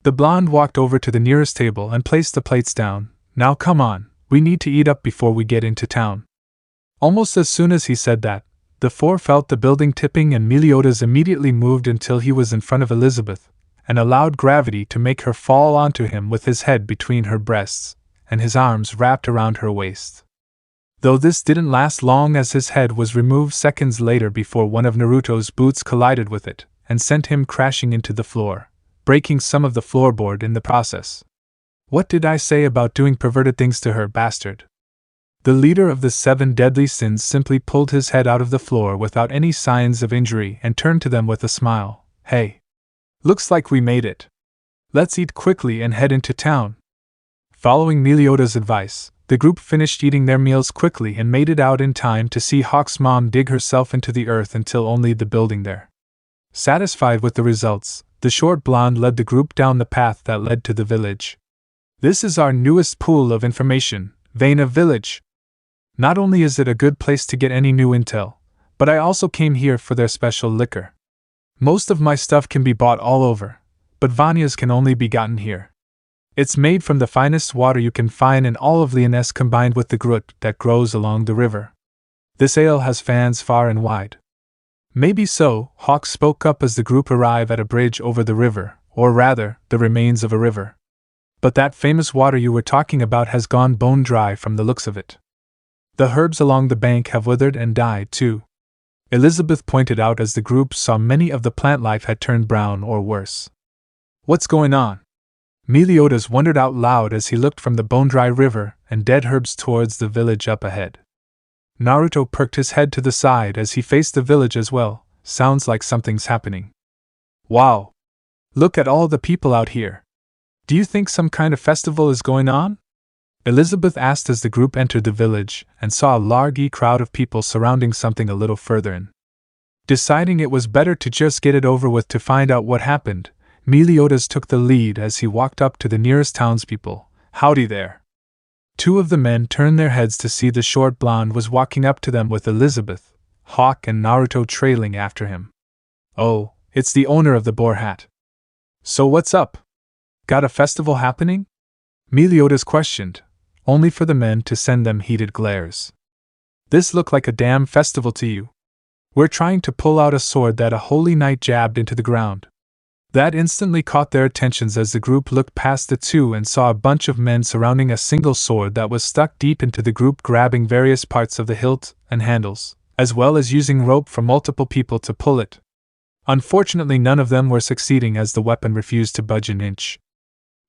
Speaker 1: The blonde walked over to the nearest table and placed the plates down. Now come on, we need to eat up before we get into town. Almost as soon as he said that, the 4 felt the building tipping and Meliodas immediately moved until he was in front of Elizabeth, and allowed gravity to make her fall onto him with his head between her breasts, and his arms wrapped around her waist. Though this didn't last long as his head was removed seconds later before one of Naruto's boots collided with it, and sent him crashing into the floor, breaking some of the floorboard in the process. What did I say about doing perverted things to her, bastard? The leader of the 7 deadly sins simply pulled his head out of the floor without any signs of injury and turned to them with a smile. Hey. Looks like we made it. Let's eat quickly and head into town. Following Meliodas' advice, the group finished eating their meals quickly and made it out in time to see Hawk's mom dig herself into the earth until only the building there. Satisfied with the results, the short blonde led the group down the path that led to the village. This is our newest pool of information, Vanya Village. Not only is it a good place to get any new intel, but I also came here for their special liquor. Most of my stuff can be bought all over, but Vanya's can only be gotten here. It's made from the finest water you can find in all of Leoness combined with the groot that grows along the river. This ale has fans far and wide. Maybe so, Hawk spoke up as the group arrived at a bridge over the river, or rather, the remains of a river. But that famous water you were talking about has gone bone dry from the looks of it. The herbs along the bank have withered and died too, Elizabeth pointed out as the group saw many of the plant life had turned brown or worse. What's going on? Meliodas wondered out loud as he looked from the bone-dry river and dead herbs towards the village up ahead. Naruto perked his head to the side as he faced the village as well. Sounds like something's happening. Wow! Look at all the people out here. Do you think some kind of festival is going on? Elizabeth asked as the group entered the village and saw a large crowd of people surrounding something a little further in. Deciding it was better to just get it over with to find out what happened, Meliodas took the lead as he walked up to the nearest townspeople. Howdy there. Two of the men turned their heads to see the short blonde was walking up to them with Elizabeth, Hawk and Naruto trailing after him. Oh, it's the owner of the Boar Hat. So what's up? Got a festival happening? Meliodas questioned, only for the men to send them heated glares. This looked like a damn festival to you. We're trying to pull out a sword that a holy knight jabbed into the ground. That instantly caught their attentions as the group looked past the two and saw a bunch of men surrounding a single sword that was stuck deep into the group, grabbing various parts of the hilt and handles, as well as using rope from multiple people to pull it. Unfortunately, none of them were succeeding as the weapon refused to budge an inch.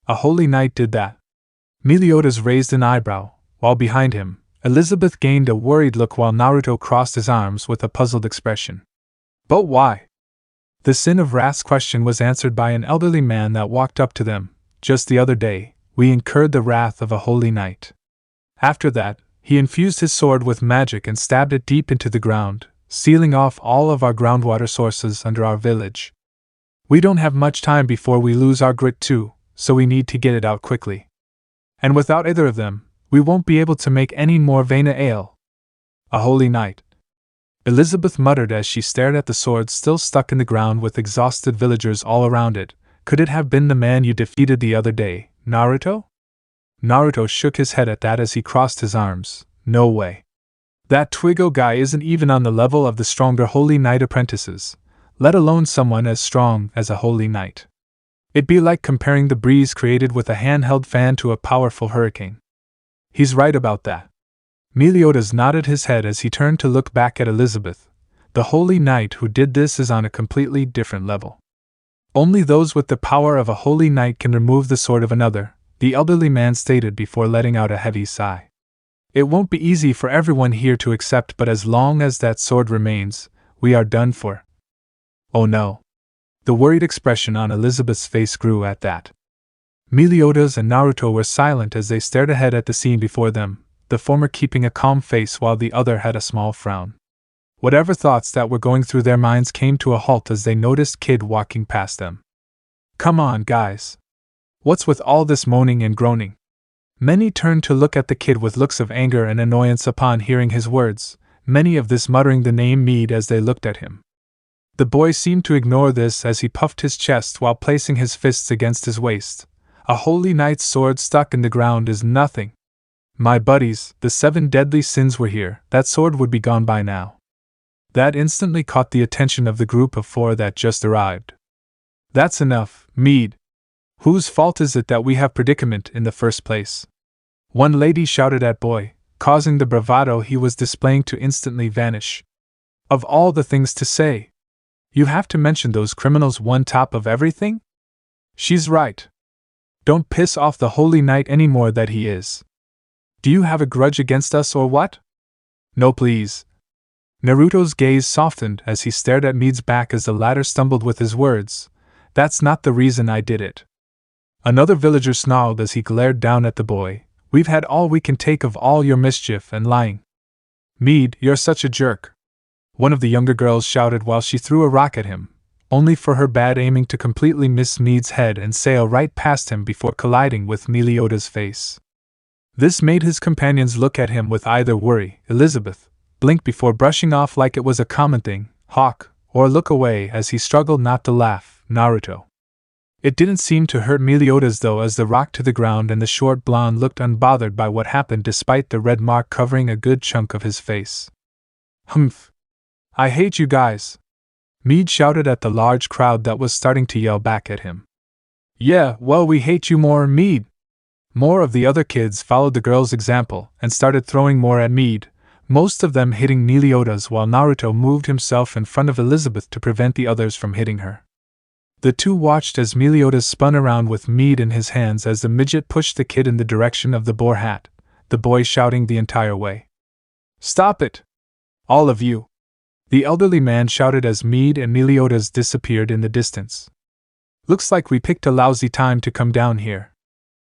Speaker 1: A holy knight did that. Meliodas raised an eyebrow, while behind him, Elizabeth gained a worried look while Naruto crossed his arms with a puzzled expression. But why? The Sin of Wrath's question was answered by an elderly man that walked up to them. Just the other day, we incurred the wrath of a holy knight. After that, he infused his sword with magic and stabbed it deep into the ground, sealing off all of our groundwater sources under our village. We don't have much time before we lose our grit too, so we need to get it out quickly. And without either of them, we won't be able to make any more Vanya ale. A holy knight. Elizabeth muttered as she stared at the sword still stuck in the ground with exhausted villagers all around it. Could it have been the man you defeated the other day, Naruto? Naruto shook his head at that as he crossed his arms. No way. That Twiggo guy isn't even on the level of the stronger holy knight apprentices, let alone someone as strong as a holy knight. It'd be like comparing the breeze created with a handheld fan to a powerful hurricane. He's right about that. Meliodas nodded his head as he turned to look back at Elizabeth. The holy knight who did this is on a completely different level. Only those with the power of a holy knight can remove the sword of another, the elderly man stated before letting out a heavy sigh. It won't be easy for everyone here to accept, but as long as that sword remains, we are done for. Oh no. The worried expression on Elizabeth's face grew at that. Meliodas and Naruto were silent as they stared ahead at the scene before them, the former keeping a calm face while the other had a small frown. Whatever thoughts that were going through their minds came to a halt as they noticed Kid walking past them. Come on, guys. What's with all this moaning and groaning? Many turned to look at the kid with looks of anger and annoyance upon hearing his words, many of this muttering the name Mead as they looked at him. The boy seemed to ignore this as he puffed his chest while placing his fists against his waist. A holy knight's sword stuck in the ground is nothing. My buddies, the 7 deadly sins were here, that sword would be gone by now. That instantly caught the attention of the group of 4 that just arrived. That's enough, Mead. Whose fault is it that we have predicament in the first place? One lady shouted at Boy, causing the bravado he was displaying to instantly vanish. Of all the things to say, you have to mention those criminals on top of everything? She's right. Don't piss off the holy knight any more than he is. Do you have a grudge against us or what? No, please. Naruto's gaze softened as he stared at Mead's back as the latter stumbled with his words. That's not the reason I did it. Another villager snarled as he glared down at the boy. We've had all we can take of all your mischief and lying. Mead, you're such a jerk. One of the younger girls shouted while she threw a rock at him, only for her bad aiming to completely miss Mead's head and sail right past him before colliding with Meliodas' face. This made his companions look at him with either worry, Elizabeth, blink before brushing off like it was a common thing, Hawk, or look away as he struggled not to laugh, Naruto. It didn't seem to hurt Meliodas though, as the rock to the ground and the short blonde looked unbothered by what happened despite the red mark covering a good chunk of his face. Humph. I hate you guys. Mead shouted at the large crowd that was starting to yell back at him. Yeah, well, we hate you more, Mead. More of the other kids followed the girl's example and started throwing more at Mead, most of them hitting Meliodas while Naruto moved himself in front of Elizabeth to prevent the others from hitting her. The two watched as Meliodas spun around with Mead in his hands as the midget pushed the kid in the direction of the Boar Hat, the boy shouting the entire way. Stop it! All of you! The elderly man shouted as Mead and Meliodas disappeared in the distance. Looks like we picked a lousy time to come down here,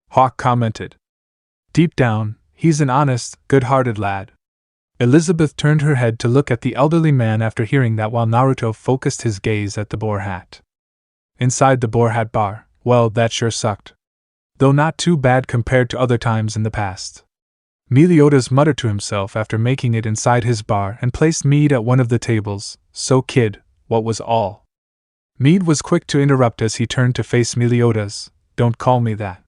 Speaker 1: Hawk commented. Deep down, he's an honest, good-hearted lad. Elizabeth turned her head to look at the elderly man after hearing that while Naruto focused his gaze at the Boar Hat. Inside the Boar Hat bar, well, that sure sucked. Though not too bad compared to other times in the past. Meliodas muttered to himself after making it inside his bar and placed Mead at one of the tables. So kid, what was all? Mead was quick to interrupt as he turned to face Meliodas. Don't call me that.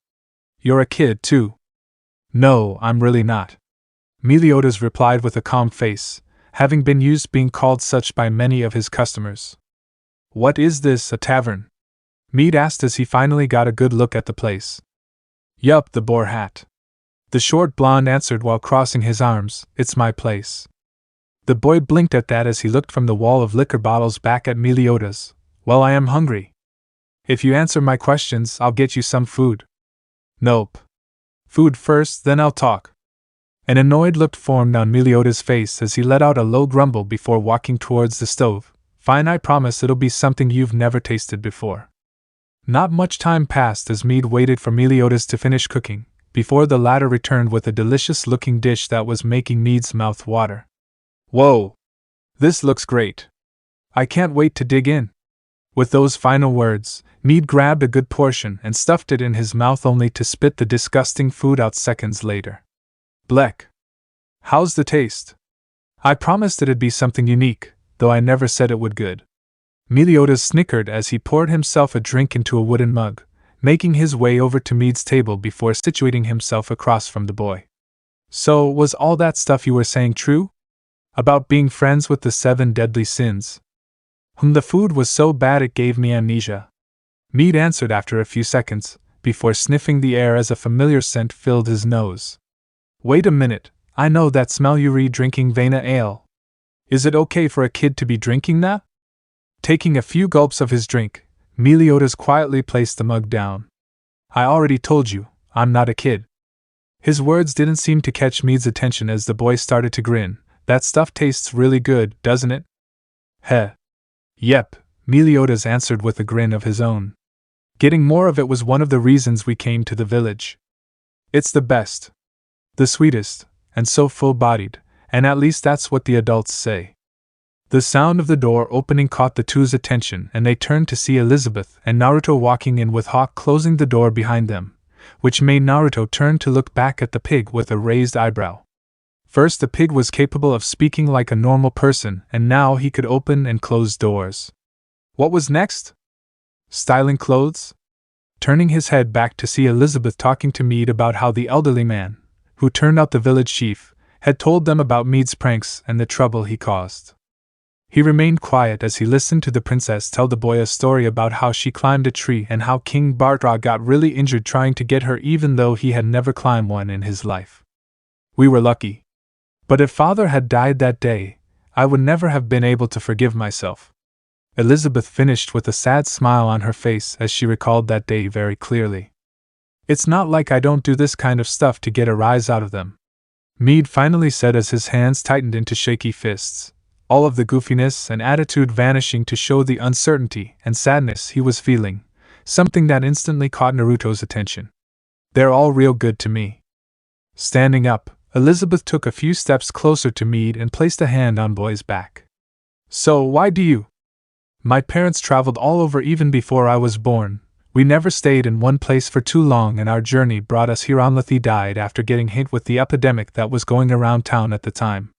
Speaker 1: You're a kid, too. No, I'm really not. Meliodas replied with a calm face, having been used being called such by many of his customers. What is this, a tavern? Mead asked as he finally got a good look at the place. Yup, the Boar Hat. The short blonde answered while crossing his arms. It's my place. The boy blinked at that as he looked from the wall of liquor bottles back at Meliodas. Well, I am hungry. If you answer my questions, I'll get you some food. Nope. Food first, then I'll talk. An annoyed look formed on Meliodas' face as he let out a low grumble before walking towards the stove. Fine, I promise it'll be something you've never tasted before. Not much time passed as Mead waited for Meliodas to finish cooking, before the latter returned with a delicious-looking dish that was making Mead's mouth water. Whoa! This looks great. I can't wait to dig in. With those final words, Mead grabbed a good portion and stuffed it in his mouth only to spit the disgusting food out seconds later. Bleck. How's the taste? I promised it'd be something unique, though I never said it would good. Meliodas snickered as he poured himself a drink into a wooden mug, making his way over to Mead's table before situating himself across from the boy. So, was all that stuff you were saying true? About being friends with the 7 deadly sins? The food was so bad it gave me amnesia. Mead answered after a few seconds, before sniffing the air as a familiar scent filled his nose. Wait a minute, I know that smell. You're drinking Vanya ale. Is it okay for a kid to be drinking that? Taking a few gulps of his drink, Meliodas quietly placed the mug down. I already told you, I'm not a kid. His words didn't seem to catch Mead's attention as the boy started to grin. That stuff tastes really good, doesn't it? Heh. Yep, Meliodas answered with a grin of his own. Getting more of it was one of the reasons we came to the village. It's the best. The sweetest, and so full-bodied, and at least that's what the adults say. The sound of the door opening caught the two's attention and they turned to see Elizabeth and Naruto walking in with Hawk closing the door behind them, which made Naruto turn to look back at the pig with a raised eyebrow. First, the pig was capable of speaking like a normal person, and now he could open and close doors. What was next? Styling clothes? Turning his head back to see Elizabeth talking to Mead about how the elderly man, who turned out the village chief, had told them about Mead's pranks and the trouble he caused. He remained quiet as he listened to the princess tell the boy a story about how she climbed a tree and how King Bartra got really injured trying to get her even though he had never climbed one in his life. We were lucky. But if father had died that day, I would never have been able to forgive myself. Elizabeth finished with a sad smile on her face as she recalled that day very clearly. It's not like I don't do this kind of stuff to get a rise out of them, Mead finally said as his hands tightened into shaky fists, all of the goofiness and attitude vanishing to show the uncertainty and sadness he was feeling, something that instantly caught Naruto's attention. "They're all real good to me." Standing up, Elizabeth took a few steps closer to Mead and placed a hand on Boy's back. "So, why do you?" "My parents traveled all over even before I was born. We never stayed in one place for too long, and our journey brought us here. Lethy died after getting hit with the epidemic that was going around town at the time.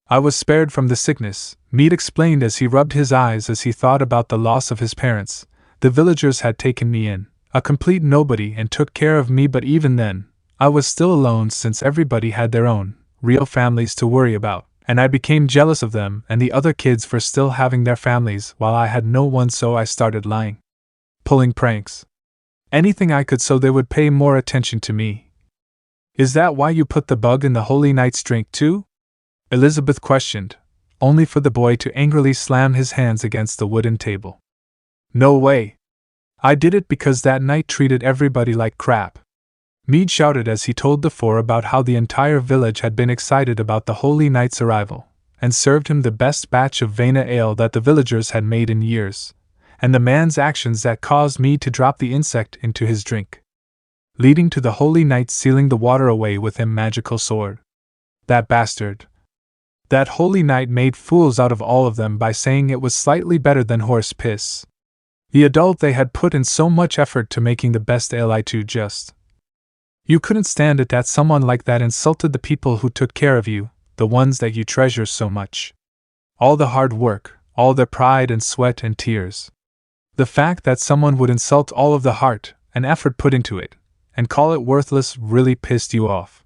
Speaker 1: I was spared from the sickness," Mead explained as he rubbed his eyes as he thought about the loss of his parents. "The villagers had taken me in, a complete nobody, and took care of me, but even then, I was still alone since everybody had their own, real families to worry about, and I became jealous of them and the other kids for still having their families while I had no one, so I started lying. Pulling pranks. Anything I could so they would pay more attention to me." "Is that why you put the bug in the Holy Knight's drink too?" Elizabeth questioned, only for the boy to angrily slam his hands against the wooden table. "No way. I did it because that knight treated everybody like crap," Mead shouted as he told the four about how the entire village had been excited about the Holy Knight's arrival, and served him the best batch of Vanya ale that the villagers had made in years, and the man's actions that caused Mead to drop the insect into his drink, leading to the Holy Knight sealing the water away with his magical sword. That bastard. That Holy Knight made fools out of all of them by saying it was slightly better than horse piss. The adult they had put in so much effort to making the best ale. I too just. You couldn't stand it that someone like that insulted the people who took care of you, the ones that you treasure so much. All the hard work, all their pride and sweat and tears. The fact that someone would insult all of the heart and effort put into it, and call it worthless, really pissed you off."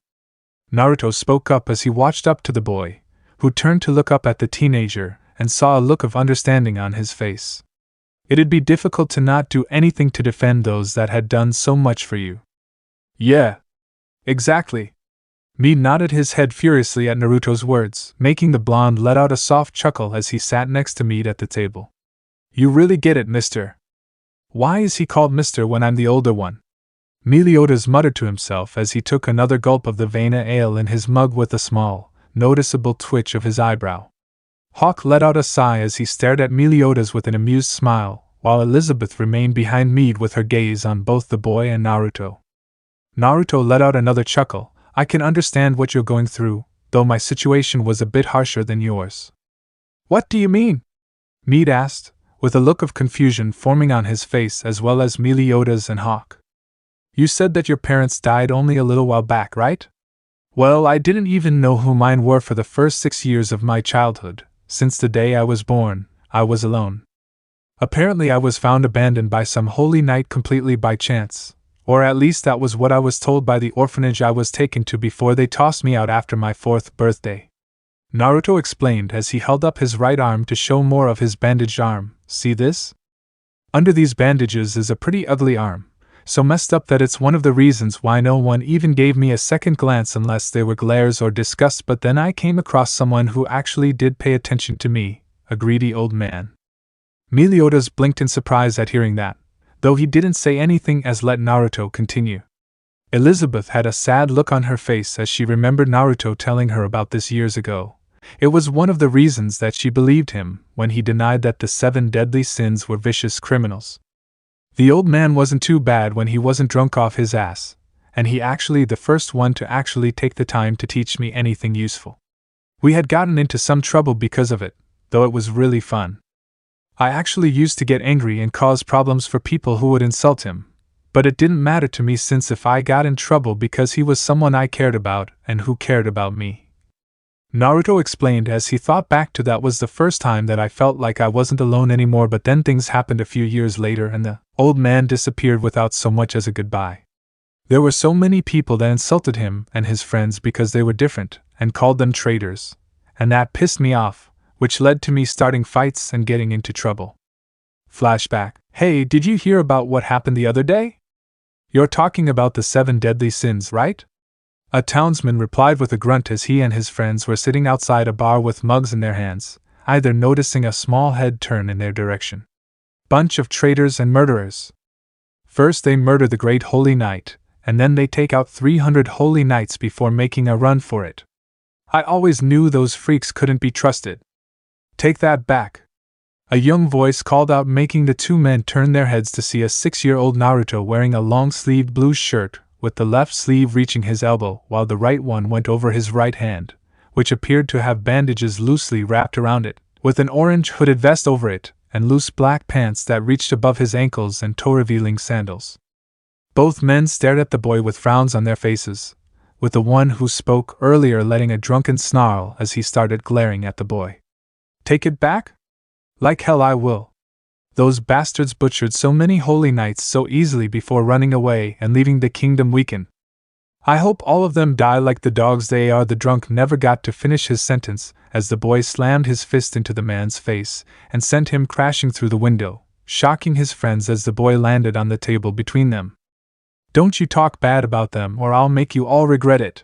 Speaker 1: Naruto spoke up as he watched up to the boy, who turned to look up at the teenager and saw a look of understanding on his face. "It'd be difficult to not do anything to defend those that had done so much for you." "Yeah. Exactly." Mead nodded his head furiously at Naruto's words, making the blonde let out a soft chuckle as he sat next to Mead at the table. "You really get it, mister." "Why is he called mister when I'm the older one?" Meliodas muttered to himself as he took another gulp of the Vanya ale in his mug with a small, noticeable twitch of his eyebrow. Hawk let out a sigh as he stared at Meliodas with an amused smile, while Elizabeth remained behind Mead with her gaze on both the boy and Naruto. Naruto let out another chuckle. "I can understand what you're going through, though my situation was a bit harsher than yours." "What do you mean?" Mead asked, with a look of confusion forming on his face as well as Meliodas and Hawk. "You said that your parents died only a little while back, right?" "Well, I didn't even know who mine were for the first 6 years of my childhood. Since the day I was born, I was alone. Apparently I was found abandoned by some holy knight completely by chance, or at least that was what I was told by the orphanage I was taken to before they tossed me out after my 4th birthday." Naruto explained as he held up his right arm to show more of his bandaged arm. "See this? Under these bandages is a pretty ugly arm, so messed up that it's one of the reasons why no one even gave me a second glance unless they were glares or disgust, but then I came across someone who actually did pay attention to me, a greedy old man." Meliodas blinked in surprise at hearing that, though he didn't say anything as let Naruto continue. Elizabeth had a sad look on her face as she remembered Naruto telling her about this years ago. It was one of the reasons that she believed him when he denied that the 7 deadly sins were vicious criminals. The old man wasn't too bad when he wasn't drunk off his ass, and he actually the first one to actually take the time to teach me anything useful. We had gotten into some trouble because of it, though it was really fun. I actually used to get angry and cause problems for people who would insult him, but it didn't matter to me since if I got in trouble because he was someone I cared about and who cared about me. Naruto explained as he thought back to that was the first time that I felt like I wasn't alone anymore, but then things happened a few years later and the old man disappeared without so much as a goodbye. There were so many people that insulted him and his friends because they were different, and called them traitors, and that pissed me off, which led to me starting fights and getting into trouble. Flashback. "Hey, did you hear about what happened the other day? You're talking about the 7 deadly sins, right?" A townsman replied with a grunt as he and his friends were sitting outside a bar with mugs in their hands, either noticing a small head turn in their direction. "Bunch of traitors and murderers. First they murder the great holy knight, and then they take out 300 holy knights before making a run for it. I always knew those freaks couldn't be trusted." "Take that back. A young voice called out, making the two men turn their heads to see a 6-year-old Naruto wearing a long-sleeved blue shirt, with the left sleeve reaching his elbow while the right one went over his right hand, which appeared to have bandages loosely wrapped around it, with an orange hooded vest over it, and loose black pants that reached above his ankles and toe-revealing sandals. Both men stared at the boy with frowns on their faces, with the one who spoke earlier letting a drunken snarl as he started glaring at the boy. "Take it back? Like hell I will. Those bastards butchered so many holy knights so easily before running away and leaving the kingdom weakened. I hope all of them die like the dogs they are." The drunk never got to finish his sentence, as the boy slammed his fist into the man's face and sent him crashing through the window, shocking his friends as the boy landed on the table between them. "Don't you talk bad about them or I'll make you all regret it,"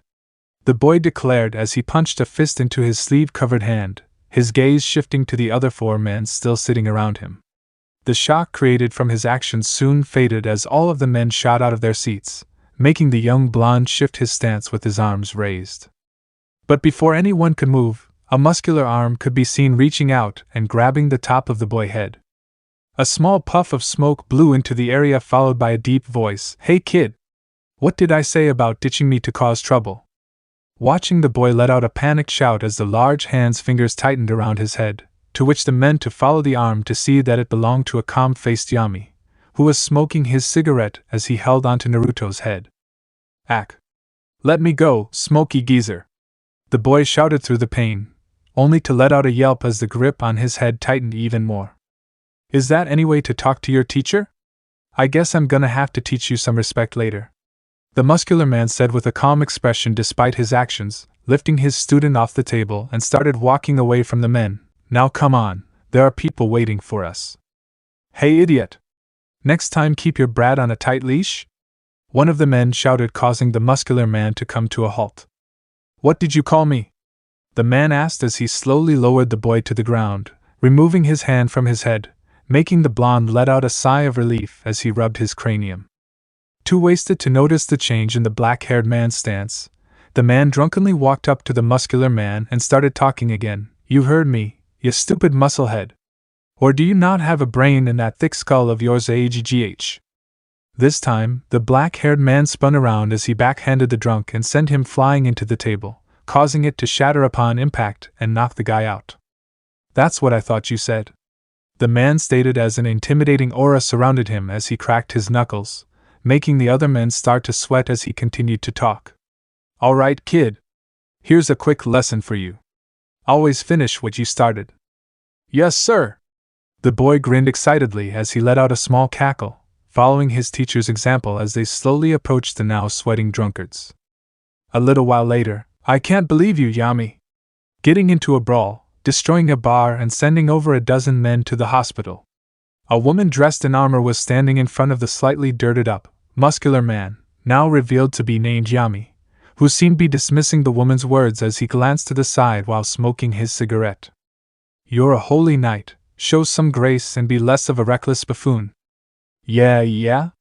Speaker 1: the boy declared as he punched a fist into his sleeve-covered hand, his gaze shifting to the other 4 men still sitting around him. The shock created from his actions soon faded as all of the men shot out of their seats, making the young blonde shift his stance with his arms raised. But before anyone could move, a muscular arm could be seen reaching out and grabbing the top of the boy's head. A small puff of smoke blew into the area, followed by a deep voice, "Hey kid! What did I say about ditching me to cause trouble?" Watching the boy let out a panicked shout as the large hand's fingers tightened around his head, to which the men to follow the arm to see that it belonged to a calm-faced Yami, who was smoking his cigarette as he held onto Naruto's head. "Ack! Let me go, smoky geezer!" the boy shouted through the pain, only to let out a yelp as the grip on his head tightened even more. "Is that any way to talk to your teacher? I guess I'm gonna have to teach you some respect later," the muscular man said with a calm expression despite his actions, lifting his student off the table and started walking away from the men. "Now come on, there are people waiting for us." "Hey idiot! Next time keep your brat on a tight leash?" one of the men shouted, causing the muscular man to come to a halt. "What did you call me?" the man asked as he slowly lowered the boy to the ground, removing his hand from his head, making the blonde let out a sigh of relief as he rubbed his cranium. Too wasted to notice the change in the black-haired man's stance, the man drunkenly walked up to the muscular man and started talking again. "You heard me, you stupid musclehead. Or do you not have a brain in that thick skull of yours, AGGH? This time, the black-haired man spun around as he backhanded the drunk and sent him flying into the table, causing it to shatter upon impact and knock the guy out. "That's what I thought you said," the man stated as an intimidating aura surrounded him as he cracked his knuckles, making the other men start to sweat as he continued to talk. "All right, kid. Here's a quick lesson for you. Always finish what you started." "Yes, sir." The boy grinned excitedly as he let out a small cackle, following his teacher's example as they slowly approached the now sweating drunkards. A little while later, "I can't believe you, Yami. Getting into a brawl, destroying a bar and sending over a dozen men to the hospital." A woman dressed in armor was standing in front of the slightly dirted up, muscular man, now revealed to be named Yami, who seemed to be dismissing the woman's words as he glanced to the side while smoking his cigarette. "You're a holy knight, show some grace and be less of a reckless buffoon." Yeah?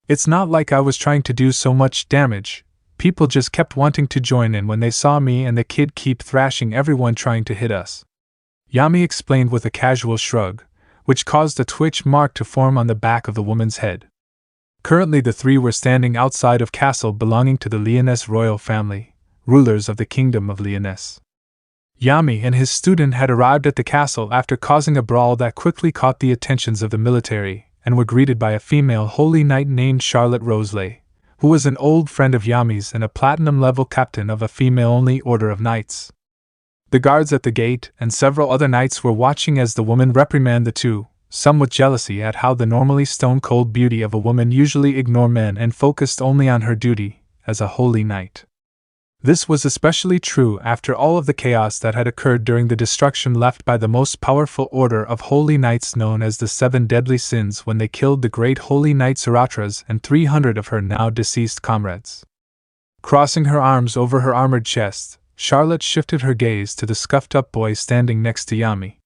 Speaker 1: It's not like I was trying to do so much damage, people just kept wanting to join in when they saw me and the kid keep thrashing everyone trying to hit us," Yami explained with a casual shrug, which caused a twitch mark to form on the back of the woman's head. Currently the 3 were standing outside of castle belonging to the Leoness royal family, rulers of the kingdom of Leoness. Yami and his student had arrived at the castle after causing a brawl that quickly caught the attentions of the military, and were greeted by a female holy knight named Charlotte Roseley, who was an old friend of Yami's and a platinum-level captain of a female-only order of knights. The guards at the gate and several other knights were watching as the woman reprimanded the two, some with jealousy at how the normally stone-cold beauty of a woman usually ignored men and focused only on her duty as a holy knight. This was especially true after all of the chaos that had occurred during the destruction left by the most powerful order of holy knights known as the 7 Deadly Sins when they killed the great holy knight Saratras and 300 of her now deceased comrades. Crossing her arms over her armored chest, Charlotte shifted her gaze to the scuffed-up boy standing next to Yami.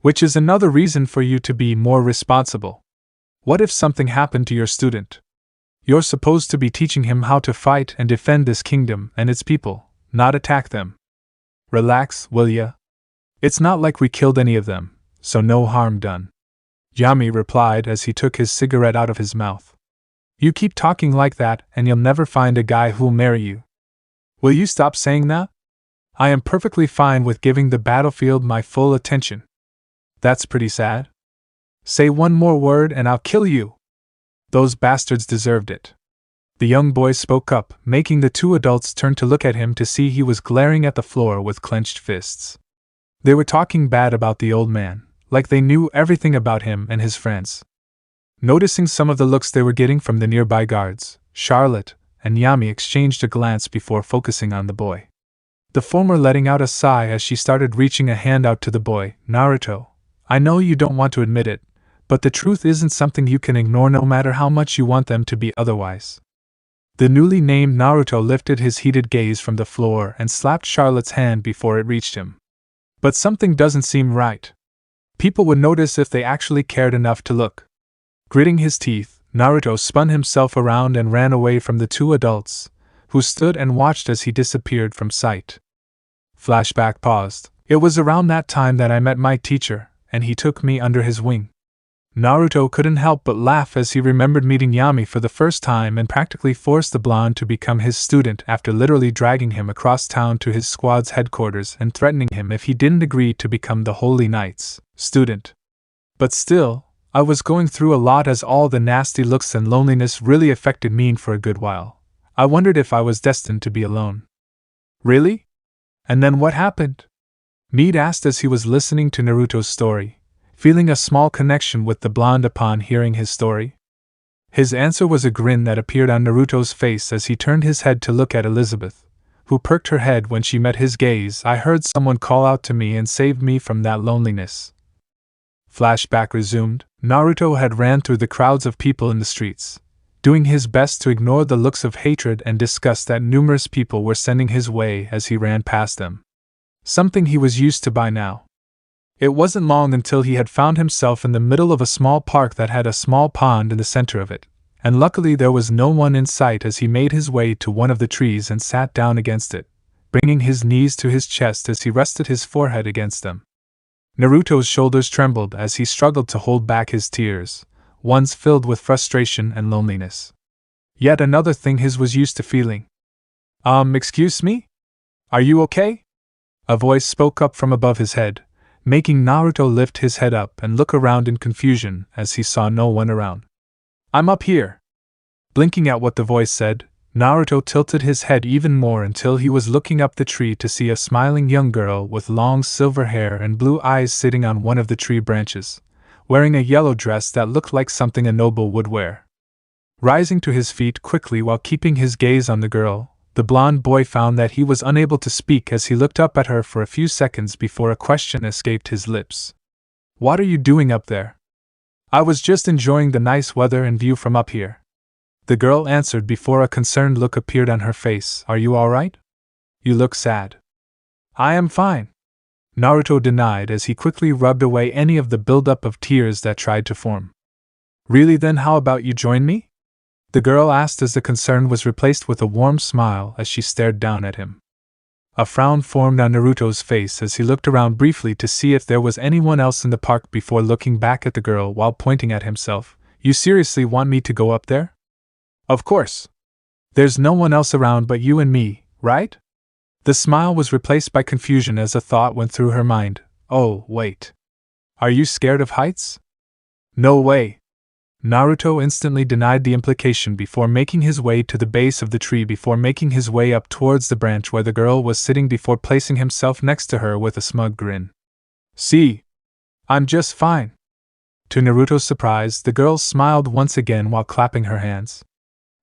Speaker 1: "Which is another reason for you to be more responsible. What if something happened to your student? You're supposed to be teaching him how to fight and defend this kingdom and its people, not attack them. Relax, will ya? It's not like we killed any of them, so no harm done. Yami replied as he took his cigarette out of his mouth. You keep talking like that and you'll never find a guy who'll marry you. Will you stop saying that? I am perfectly fine with giving the battlefield my full attention. That's pretty sad. Say one more word and I'll kill you. Those bastards deserved it. The young boy spoke up, making the two adults turn to look at him to see he was glaring at the floor with clenched fists. They were talking bad about the old man, like they knew everything about him and his friends. Noticing some of the looks they were getting from the nearby guards, Charlotte and Yami exchanged a glance before focusing on the boy. The former letting out a sigh as she started reaching a hand out to the boy. Naruto, I know you don't want to admit it, but the truth isn't something you can ignore no matter how much you want them to be otherwise. The newly named Naruto lifted his heated gaze from the floor and slapped Charlotte's hand before it reached him. But something doesn't seem right. People would notice if they actually cared enough to look. Gritting his teeth, Naruto spun himself around and ran away from the two adults, who stood and watched as he disappeared from sight. Flashback paused. It was around that time that I met my teacher, and he took me under his wing. Naruto couldn't help but laugh as he remembered meeting Yami for the first time and practically forced the blonde to become his student after literally dragging him across town to his squad's headquarters and threatening him if he didn't agree to become the Holy Knight's student. But still, I was going through a lot as all the nasty looks and loneliness really affected me for a good while. I wondered if I was destined to be alone. Really? And then what happened? Mead asked as he was listening to Naruto's story, feeling a small connection with the blonde upon hearing his story. His answer was a grin that appeared on Naruto's face as he turned his head to look at Elizabeth, who perked her head when she met his gaze. I heard someone call out to me and saved me from that loneliness. Flashback resumed. Naruto had ran through the crowds of people in the streets, doing his best to ignore the looks of hatred and disgust that numerous people were sending his way as he ran past them. Something he was used to by now. It wasn't long until he had found himself in the middle of a small park that had a small pond in the center of it, and luckily there was no one in sight as he made his way to one of the trees and sat down against it, bringing his knees to his chest as he rested his forehead against them. Naruto's shoulders trembled as he struggled to hold back his tears, ones filled with frustration and loneliness. Yet another thing his was used to feeling. Excuse me? Are you okay? A voice spoke up from above his head, making Naruto lift his head up and look around in confusion as he saw no one around. I'm up here. Blinking at what the voice said, Naruto tilted his head even more until he was looking up the tree to see a smiling young girl with long silver hair and blue eyes sitting on one of the tree branches, wearing a yellow dress that looked like something a noble would wear. Rising to his feet quickly while keeping his gaze on the girl, the blonde boy found that he was unable to speak as he looked up at her for a few seconds before a question escaped his lips. What are you doing up there? I was just enjoying the nice weather and view from up here. The girl answered before a concerned look appeared on her face. Are you alright? You look sad. I am fine, Naruto denied as he quickly rubbed away any of the buildup of tears that tried to form. Really then, how about you join me? The girl asked as the concern was replaced with a warm smile as she stared down at him. A frown formed on Naruto's face as he looked around briefly to see if there was anyone else in the park before looking back at the girl while pointing at himself. You seriously want me to go up there? Of course. There's no one else around but you and me, right? The smile was replaced by confusion as a thought went through her mind. Oh, wait. Are you scared of heights? No way. Naruto instantly denied the implication before making his way to the base of the tree before making his way up towards the branch where the girl was sitting before placing himself next to her with a smug grin. See? I'm just fine. To Naruto's surprise, the girl smiled once again while clapping her hands.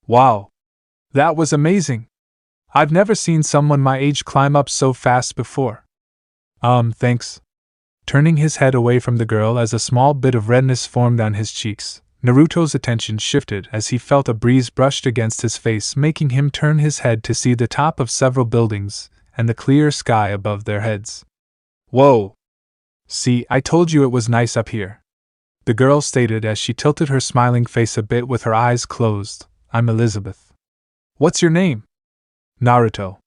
Speaker 1: Wow. That was amazing. I've never seen someone my age climb up so fast before. Thanks. Turning his head away from the girl as a small bit of redness formed on his cheeks, Naruto's attention shifted as he felt a breeze brushed against his face, making him turn his head to see the top of several buildings and the clear sky above their heads. Whoa! See, I told you it was nice up here, the girl stated as she tilted her smiling face a bit with her eyes closed. I'm Elizabeth. What's your name? Naruto.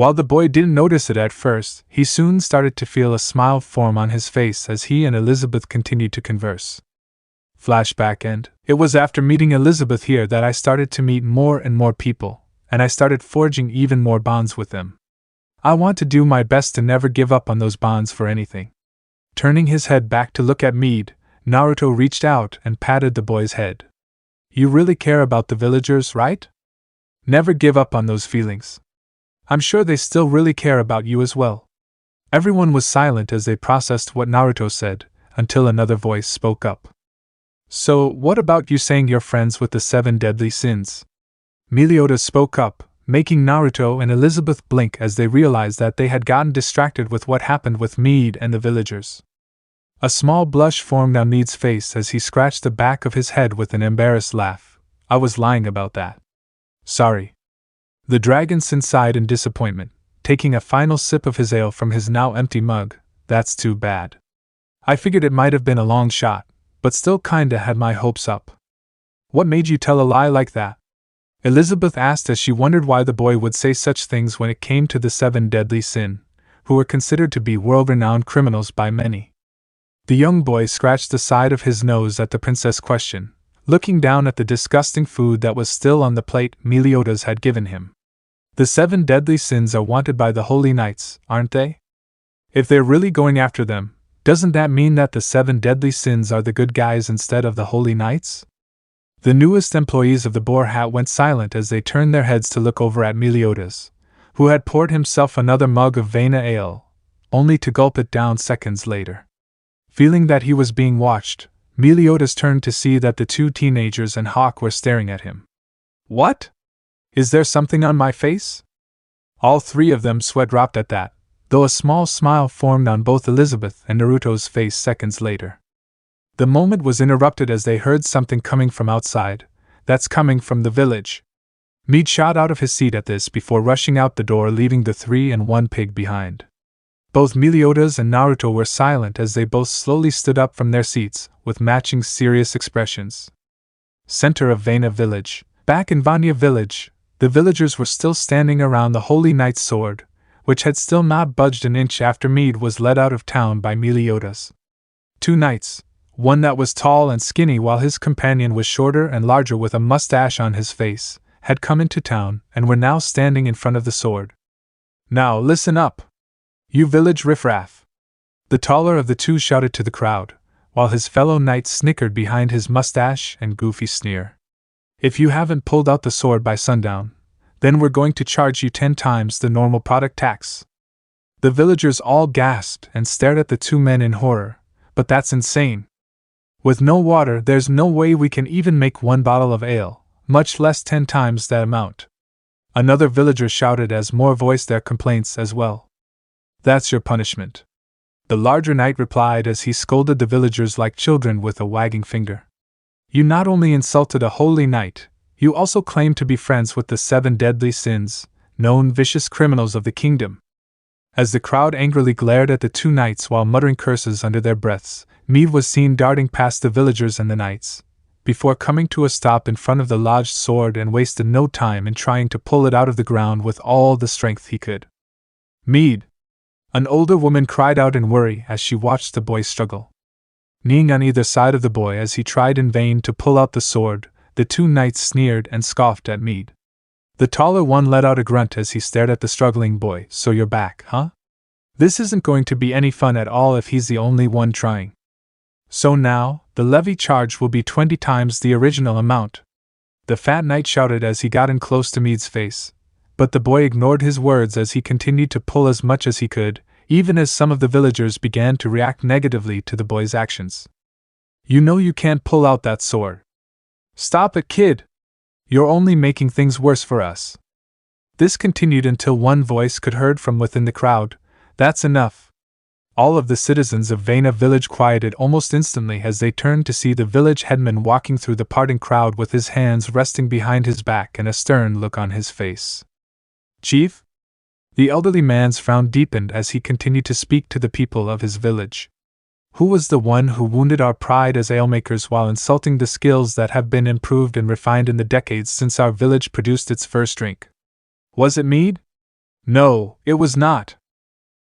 Speaker 1: While the boy didn't notice it at first, he soon started to feel a smile form on his face as he and Elizabeth continued to converse. Flashback end. It was after meeting Elizabeth here that I started to meet more and more people, and I started forging even more bonds with them. I want to do my best to never give up on those bonds for anything. Turning his head back to look at Mead, Naruto reached out and patted the boy's head. You really care about the villagers, right? Never give up on those feelings. I'm sure they still really care about you as well. Everyone was silent as they processed what Naruto said, until another voice spoke up. So, what about you saying you're friends with the 7 deadly sins? Meliodas spoke up, making Naruto and Elizabeth blink as they realized that they had gotten distracted with what happened with Mead and the villagers. A small blush formed on Mead's face as he scratched the back of his head with an embarrassed laugh. I was lying about that. Sorry. The dragon sighed in disappointment, taking a final sip of his ale from his now empty mug. That's too bad. I figured it might have been a long shot, but still kinda had my hopes up. What made you tell a lie like that? Elizabeth asked as she wondered why the boy would say such things when it came to the 7 deadly sin, who were considered to be world-renowned criminals by many. The young boy scratched the side of his nose at the princess' question, looking down at the disgusting food that was still on the plate Meliodas had given him. The 7 deadly sins are wanted by the holy knights, aren't they? If they're really going after them, doesn't that mean that the 7 deadly sins are the good guys instead of the holy knights? The newest employees of the Boar Hat went silent as they turned their heads to look over at Meliodas, who had poured himself another mug of Vanya ale, only to gulp it down seconds later. Feeling that he was being watched, Meliodas turned to see that the 2 teenagers and Hawk were staring at him. What? Is there something on my face? All 3 of them sweat dropped at that, though a small smile formed on both Elizabeth and Naruto's face seconds later. The moment was interrupted as they heard something coming from outside. That's coming from the village. Mead shot out of his seat at this before rushing out the door, leaving the 3 and 1 pig behind. Both Meliodas and Naruto were silent as they both slowly stood up from their seats, with matching serious expressions. Center of Vanya Village. Back in Vanya Village, the villagers were still standing around the Holy Knight's sword, which had still not budged an inch after Mead was led out of town by Meliodas. 2 knights, one that was tall and skinny while his companion was shorter and larger with a mustache on his face, had come into town and were now standing in front of the sword. Now listen up, you village riffraff! The taller of the 2 shouted to the crowd, while his fellow knight snickered behind his mustache and goofy sneer. If you haven't pulled out the sword by sundown, then we're going to charge you 10 times the normal product tax. The villagers all gasped and stared at the 2 men in horror, but that's insane. With no water, there's no way we can even make 1 bottle of ale, much less 10 times that amount. Another villager shouted as more voiced their complaints as well. That's your punishment. The larger knight replied as he scolded the villagers like children with a wagging finger. You not only insulted a holy knight, you also claimed to be friends with the 7 deadly sins, known vicious criminals of the kingdom. As the crowd angrily glared at the 2 knights while muttering curses under their breaths, Mead was seen darting past the villagers and the knights, before coming to a stop in front of the lodged sword and wasted no time in trying to pull it out of the ground with all the strength he could. Mead! An older woman cried out in worry as she watched the boy struggle. Kneeling on either side of the boy as he tried in vain to pull out the sword, the 2 knights sneered and scoffed at Mead. The taller one let out a grunt as he stared at the struggling boy. So you're back, huh? This isn't going to be any fun at all if he's the only one trying. So now, the levy charge will be 20 times the original amount. The fat knight shouted as he got in close to Mead's face, but the boy ignored his words as he continued to pull as much as he could, even as some of the villagers began to react negatively to the boy's actions. You know you can't pull out that sword. Stop it, kid! You're only making things worse for us. This continued until one voice could heard from within the crowd, that's enough. All of the citizens of Vanya Village quieted almost instantly as they turned to see the village headman walking through the parting crowd with his hands resting behind his back and a stern look on his face. Chief? The elderly man's frown deepened as he continued to speak to the people of his village. Who was the one who wounded our pride as alemakers while insulting the skills that have been improved and refined in the decades since our village produced its first drink? Was it Mead? No, it was not.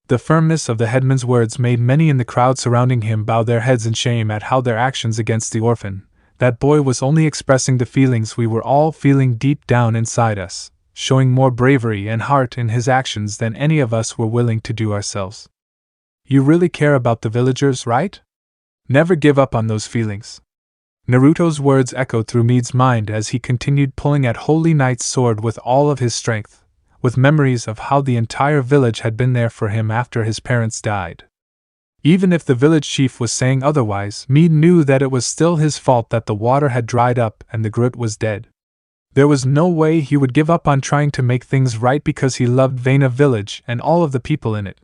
Speaker 1: The firmness of the headman's words made many in the crowd surrounding him bow their heads in shame at how their actions against the orphan. That boy was only expressing the feelings we were all feeling deep down inside us, showing more bravery and heart in his actions than any of us were willing to do ourselves. You really care about the villagers, right? Never give up on those feelings. Naruto's words echoed through Mead's mind as he continued pulling at Holy Knight's sword with all of his strength, with memories of how the entire village had been there for him after his parents died. Even if the village chief was saying otherwise, Mead knew that it was still his fault that the water had dried up and the Groot was dead. There was no way he would give up on trying to make things right because he loved Vanya Village and all of the people in it.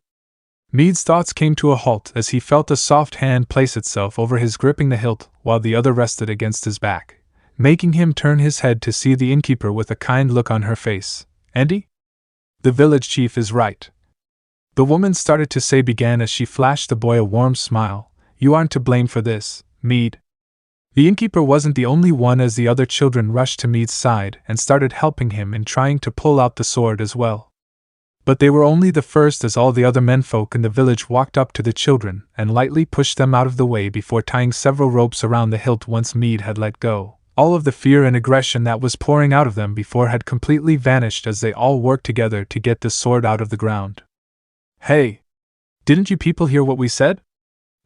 Speaker 1: Mead's thoughts came to a halt as he felt a soft hand place itself over his, gripping the hilt, while the other rested against his back, making him turn his head to see the innkeeper with a kind look on her face. Andy? The village chief is right. The woman started to say began as she flashed the boy a warm smile. You aren't to blame for this, Mead. The innkeeper wasn't the only one as the other children rushed to Mead's side and started helping him in trying to pull out the sword as well. But they were only the first as all the other menfolk in the village walked up to the children and lightly pushed them out of the way before tying several ropes around the hilt once Mead had let go. All of the fear and aggression that was pouring out of them before had completely vanished as they all worked together to get the sword out of the ground. Hey! Didn't you people hear what we said?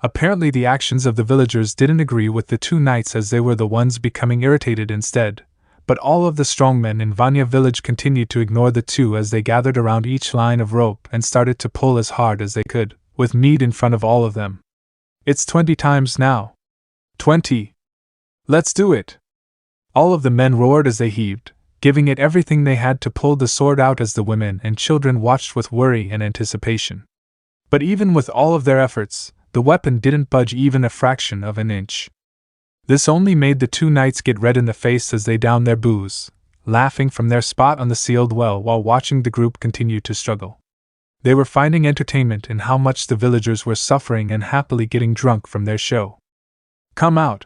Speaker 1: Apparently the actions of the villagers didn't agree with the two knights as they were the ones becoming irritated instead, but all of the strongmen in Vanya Village continued to ignore the two as they gathered around each line of rope and started to pull as hard as they could, with Mead in front of all of them. It's 20 times now. 20! Let's do it! All of the men roared as they heaved, giving it everything they had to pull the sword out as the women and children watched with worry and anticipation. But even with all of their efforts, the weapon didn't budge even a fraction of an inch. This only made the two knights get red in the face as they downed their booze, laughing from their spot on the sealed well while watching the group continue to struggle. They were finding entertainment in how much the villagers were suffering and happily getting drunk from their show. Come out!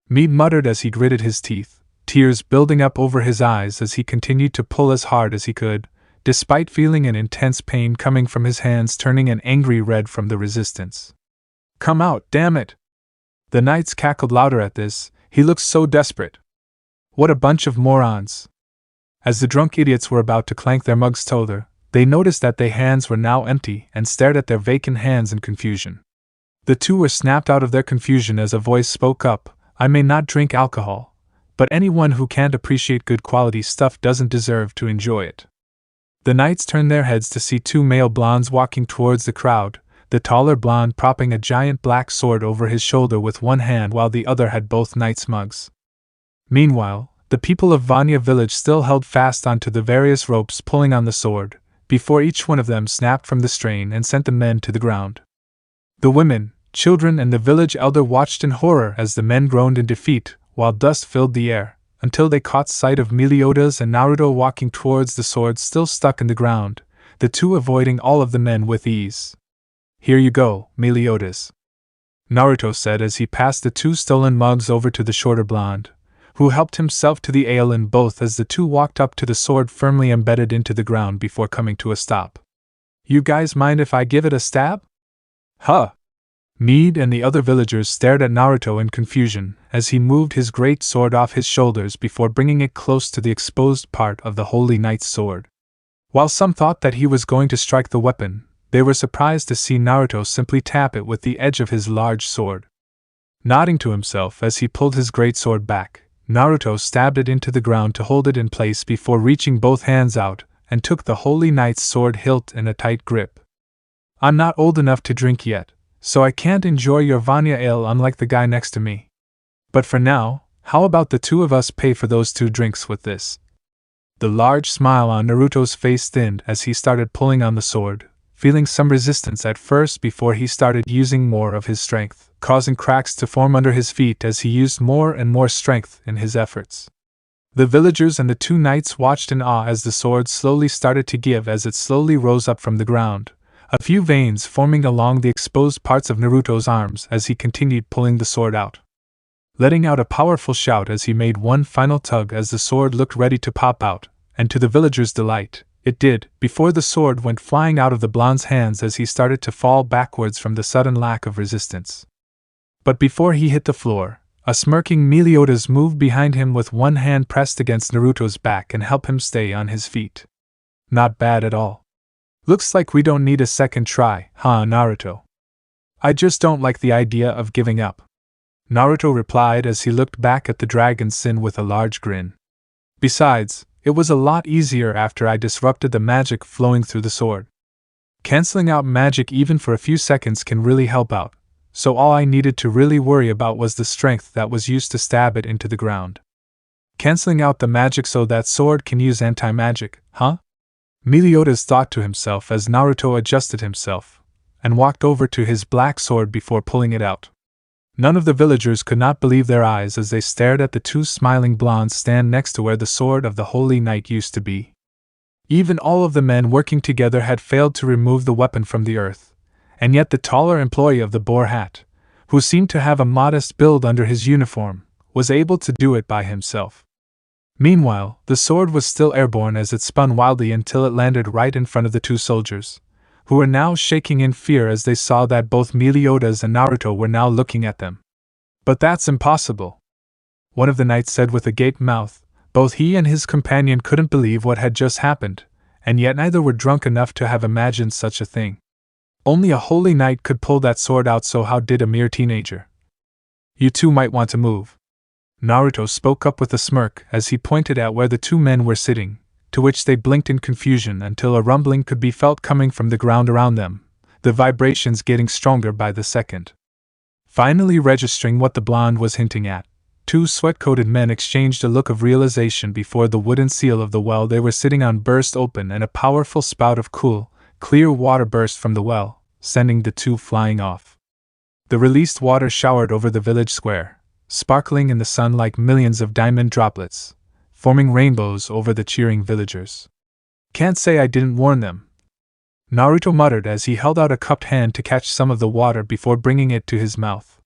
Speaker 1: Mead muttered as he gritted his teeth, tears building up over his eyes as he continued to pull as hard as he could, despite feeling an intense pain coming from his hands turning an angry red from the resistance. Come out, damn it! The knights cackled louder at this. He looked so desperate. What a bunch of morons! As the drunk idiots were about to clank their mugs together, they noticed that their hands were now empty and stared at their vacant hands in confusion. The two were snapped out of their confusion as a voice spoke up. I may not drink alcohol, but anyone who can't appreciate good quality stuff doesn't deserve to enjoy it. The knights turned their heads to see two male blondes walking towards the crowd, the taller blonde propping a giant black sword over his shoulder with one hand while the other had both knights' mugs. Meanwhile, the people of Vanya Village still held fast onto the various ropes pulling on the sword, before each one of them snapped from the strain and sent the men to the ground. The women, children and the village elder watched in horror as the men groaned in defeat, while dust filled the air, until they caught sight of Meliodas and Naruto walking towards the sword still stuck in the ground, the two avoiding all of the men with ease. Here you go, Meliodas, Naruto said as he passed the two stolen mugs over to the shorter blonde, who helped himself to the ale in both as the two walked up to the sword firmly embedded into the ground before coming to a stop. You guys mind if I give it a stab? Huh! Mead and the other villagers stared at Naruto in confusion as he moved his great sword off his shoulders before bringing it close to the exposed part of the Holy Knight's sword. While some thought that he was going to strike the weapon, they were surprised to see Naruto simply tap it with the edge of his large sword. Nodding to himself as he pulled his great sword back, Naruto stabbed it into the ground to hold it in place before reaching both hands out and took the Holy Knight's sword hilt in a tight grip. I'm not old enough to drink yet, so I can't enjoy your Vanya ale unlike the guy next to me. But for now, how about the two of us pay for those 2 drinks with this? The large smile on Naruto's face thinned as he started pulling on the sword, feeling some resistance at first before he started using more of his strength, causing cracks to form under his feet as he used more and more strength in his efforts. The villagers and the 2 knights watched in awe as the sword slowly started to give as it slowly rose up from the ground, a few veins forming along the exposed parts of Naruto's arms as he continued pulling the sword out. Letting out a powerful shout as he made one final tug as the sword looked ready to pop out, and to the villagers' delight, It did, before the sword went flying out of the blonde's hands as he started to fall backwards from the sudden lack of resistance. But before he hit the floor, a smirking Meliodas moved behind him with one hand pressed against Naruto's back and helped him stay on his feet. Not bad at all. Looks like we don't need a second try, huh, Naruto? I just don't like the idea of giving up, Naruto replied as he looked back at the dragon's sin with a large grin. Besides, it was a lot easier after I disrupted the magic flowing through the sword. Canceling out magic even for a few seconds can really help out, so all I needed to really worry about was the strength that was used to stab it into the ground. Canceling out the magic so that sword can use anti-magic, huh? Meliodas thought to himself as Naruto adjusted himself, and walked over to his black sword before pulling it out. None of the villagers could not believe their eyes as they stared at the two smiling blondes stand next to where the sword of the Holy Knight used to be. Even all of the men working together had failed to remove the weapon from the earth, and yet the taller employee of the Boar Hat, who seemed to have a modest build under his uniform, was able to do it by himself. Meanwhile, the sword was still airborne as it spun wildly until it landed right in front of the two soldiers, who were now shaking in fear as they saw that both Meliodas and Naruto were now looking at them. But that's impossible, one of the knights said with a gaped mouth. Both he and his companion couldn't believe what had just happened, and yet neither were drunk enough to have imagined such a thing. Only a holy knight could pull that sword out, so how did a mere teenager? You two might want to move, Naruto spoke up with a smirk as he pointed at where the two men were sitting, to which they blinked in confusion until a rumbling could be felt coming from the ground around them, the vibrations getting stronger by the second. Finally registering what the blonde was hinting at, two sweat-coated men exchanged a look of realization before the wooden seal of the well they were sitting on burst open and a powerful spout of cool, clear water burst from the well, sending the two flying off. The released water showered over the village square, sparkling in the sun like millions of diamond droplets, forming rainbows over the cheering villagers. Can't say I didn't warn them, Naruto muttered as he held out a cupped hand to catch some of the water before bringing it to his mouth.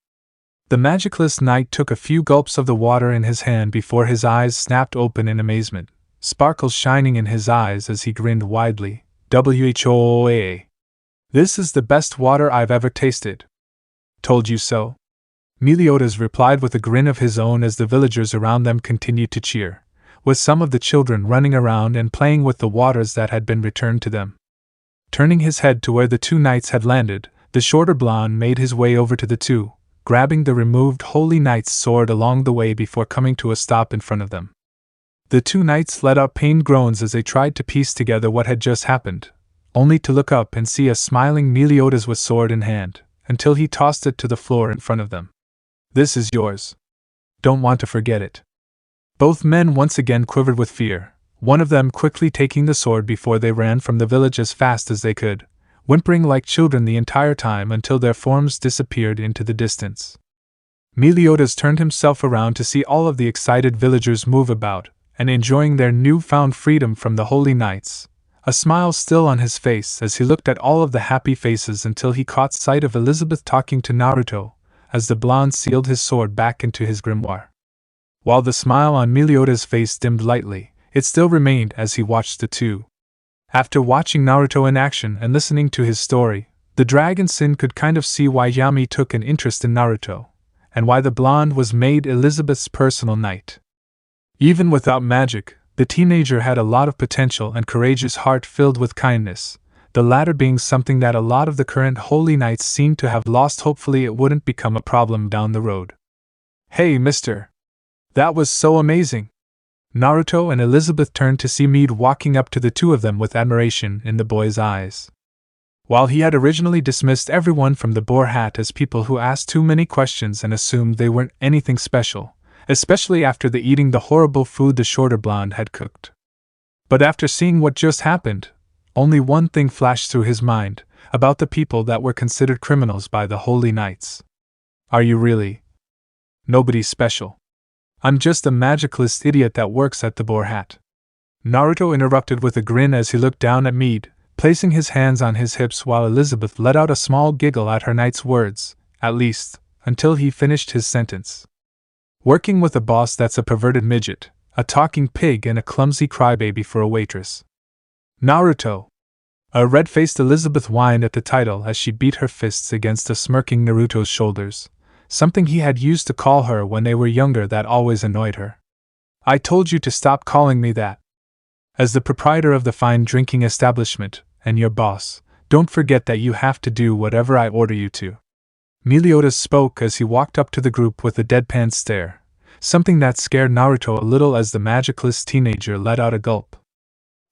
Speaker 1: The magicless knight took a few gulps of the water in his hand before his eyes snapped open in amazement, sparkles shining in his eyes as he grinned widely. Whoa! This is the best water I've ever tasted. Told you so? Meliodas replied with a grin of his own as the villagers around them continued to cheer, with some of the children running around and playing with the waters that had been returned to them. Turning his head to where the two knights had landed, the shorter blonde made his way over to the two, grabbing the removed Holy Knight's sword along the way before coming to a stop in front of them. The two knights let out pained groans as they tried to piece together what had just happened, only to look up and see a smiling Meliodas with sword in hand, until he tossed it to the floor in front of them. This is yours. Don't want to forget it. Both men once again quivered with fear, one of them quickly taking the sword before they ran from the village as fast as they could, whimpering like children the entire time until their forms disappeared into the distance. Meliodas turned himself around to see all of the excited villagers move about, and enjoying their newfound freedom from the holy knights, a smile still on his face as he looked at all of the happy faces until he caught sight of Elizabeth talking to Naruto, as the blonde sealed his sword back into his grimoire. While the smile on Meliodas' face dimmed lightly, it still remained as he watched the two. After watching Naruto in action and listening to his story, the Dragon Sin could kind of see why Yami took an interest in Naruto, and why the blonde was made Elizabeth's personal knight. Even without magic, the teenager had a lot of potential and courageous heart filled with kindness, the latter being something that a lot of the current holy knights seemed to have lost. Hopefully it wouldn't become a problem down the road. Hey, mister! That was so amazing! Naruto and Elizabeth turned to see Mead walking up to the two of them with admiration in the boy's eyes. While he had originally dismissed everyone from the Boar Hat as people who asked too many questions and assumed they weren't anything special, especially after the eating the horrible food the shorter blonde had cooked. But after seeing what just happened, only one thing flashed through his mind, about the people that were considered criminals by the Holy Knights. Are you really? Nobody special. I'm just a magicless idiot that works at the Boar Hat. Naruto interrupted with a grin as he looked down at Mead, placing his hands on his hips while Elizabeth let out a small giggle at her knight's words, at least, until he finished his sentence. Working with a boss that's a perverted midget, a talking pig and a clumsy crybaby for a waitress. Naruto! A red-faced Elizabeth whined at the title as she beat her fists against a smirking Naruto's shoulders, something he had used to call her when they were younger that always annoyed her. I told you to stop calling me that. As the proprietor of the fine drinking establishment, and your boss, don't forget that you have to do whatever I order you to. Meliodas spoke as he walked up to the group with a deadpan stare, something that scared Naruto a little as the magicless teenager let out a gulp.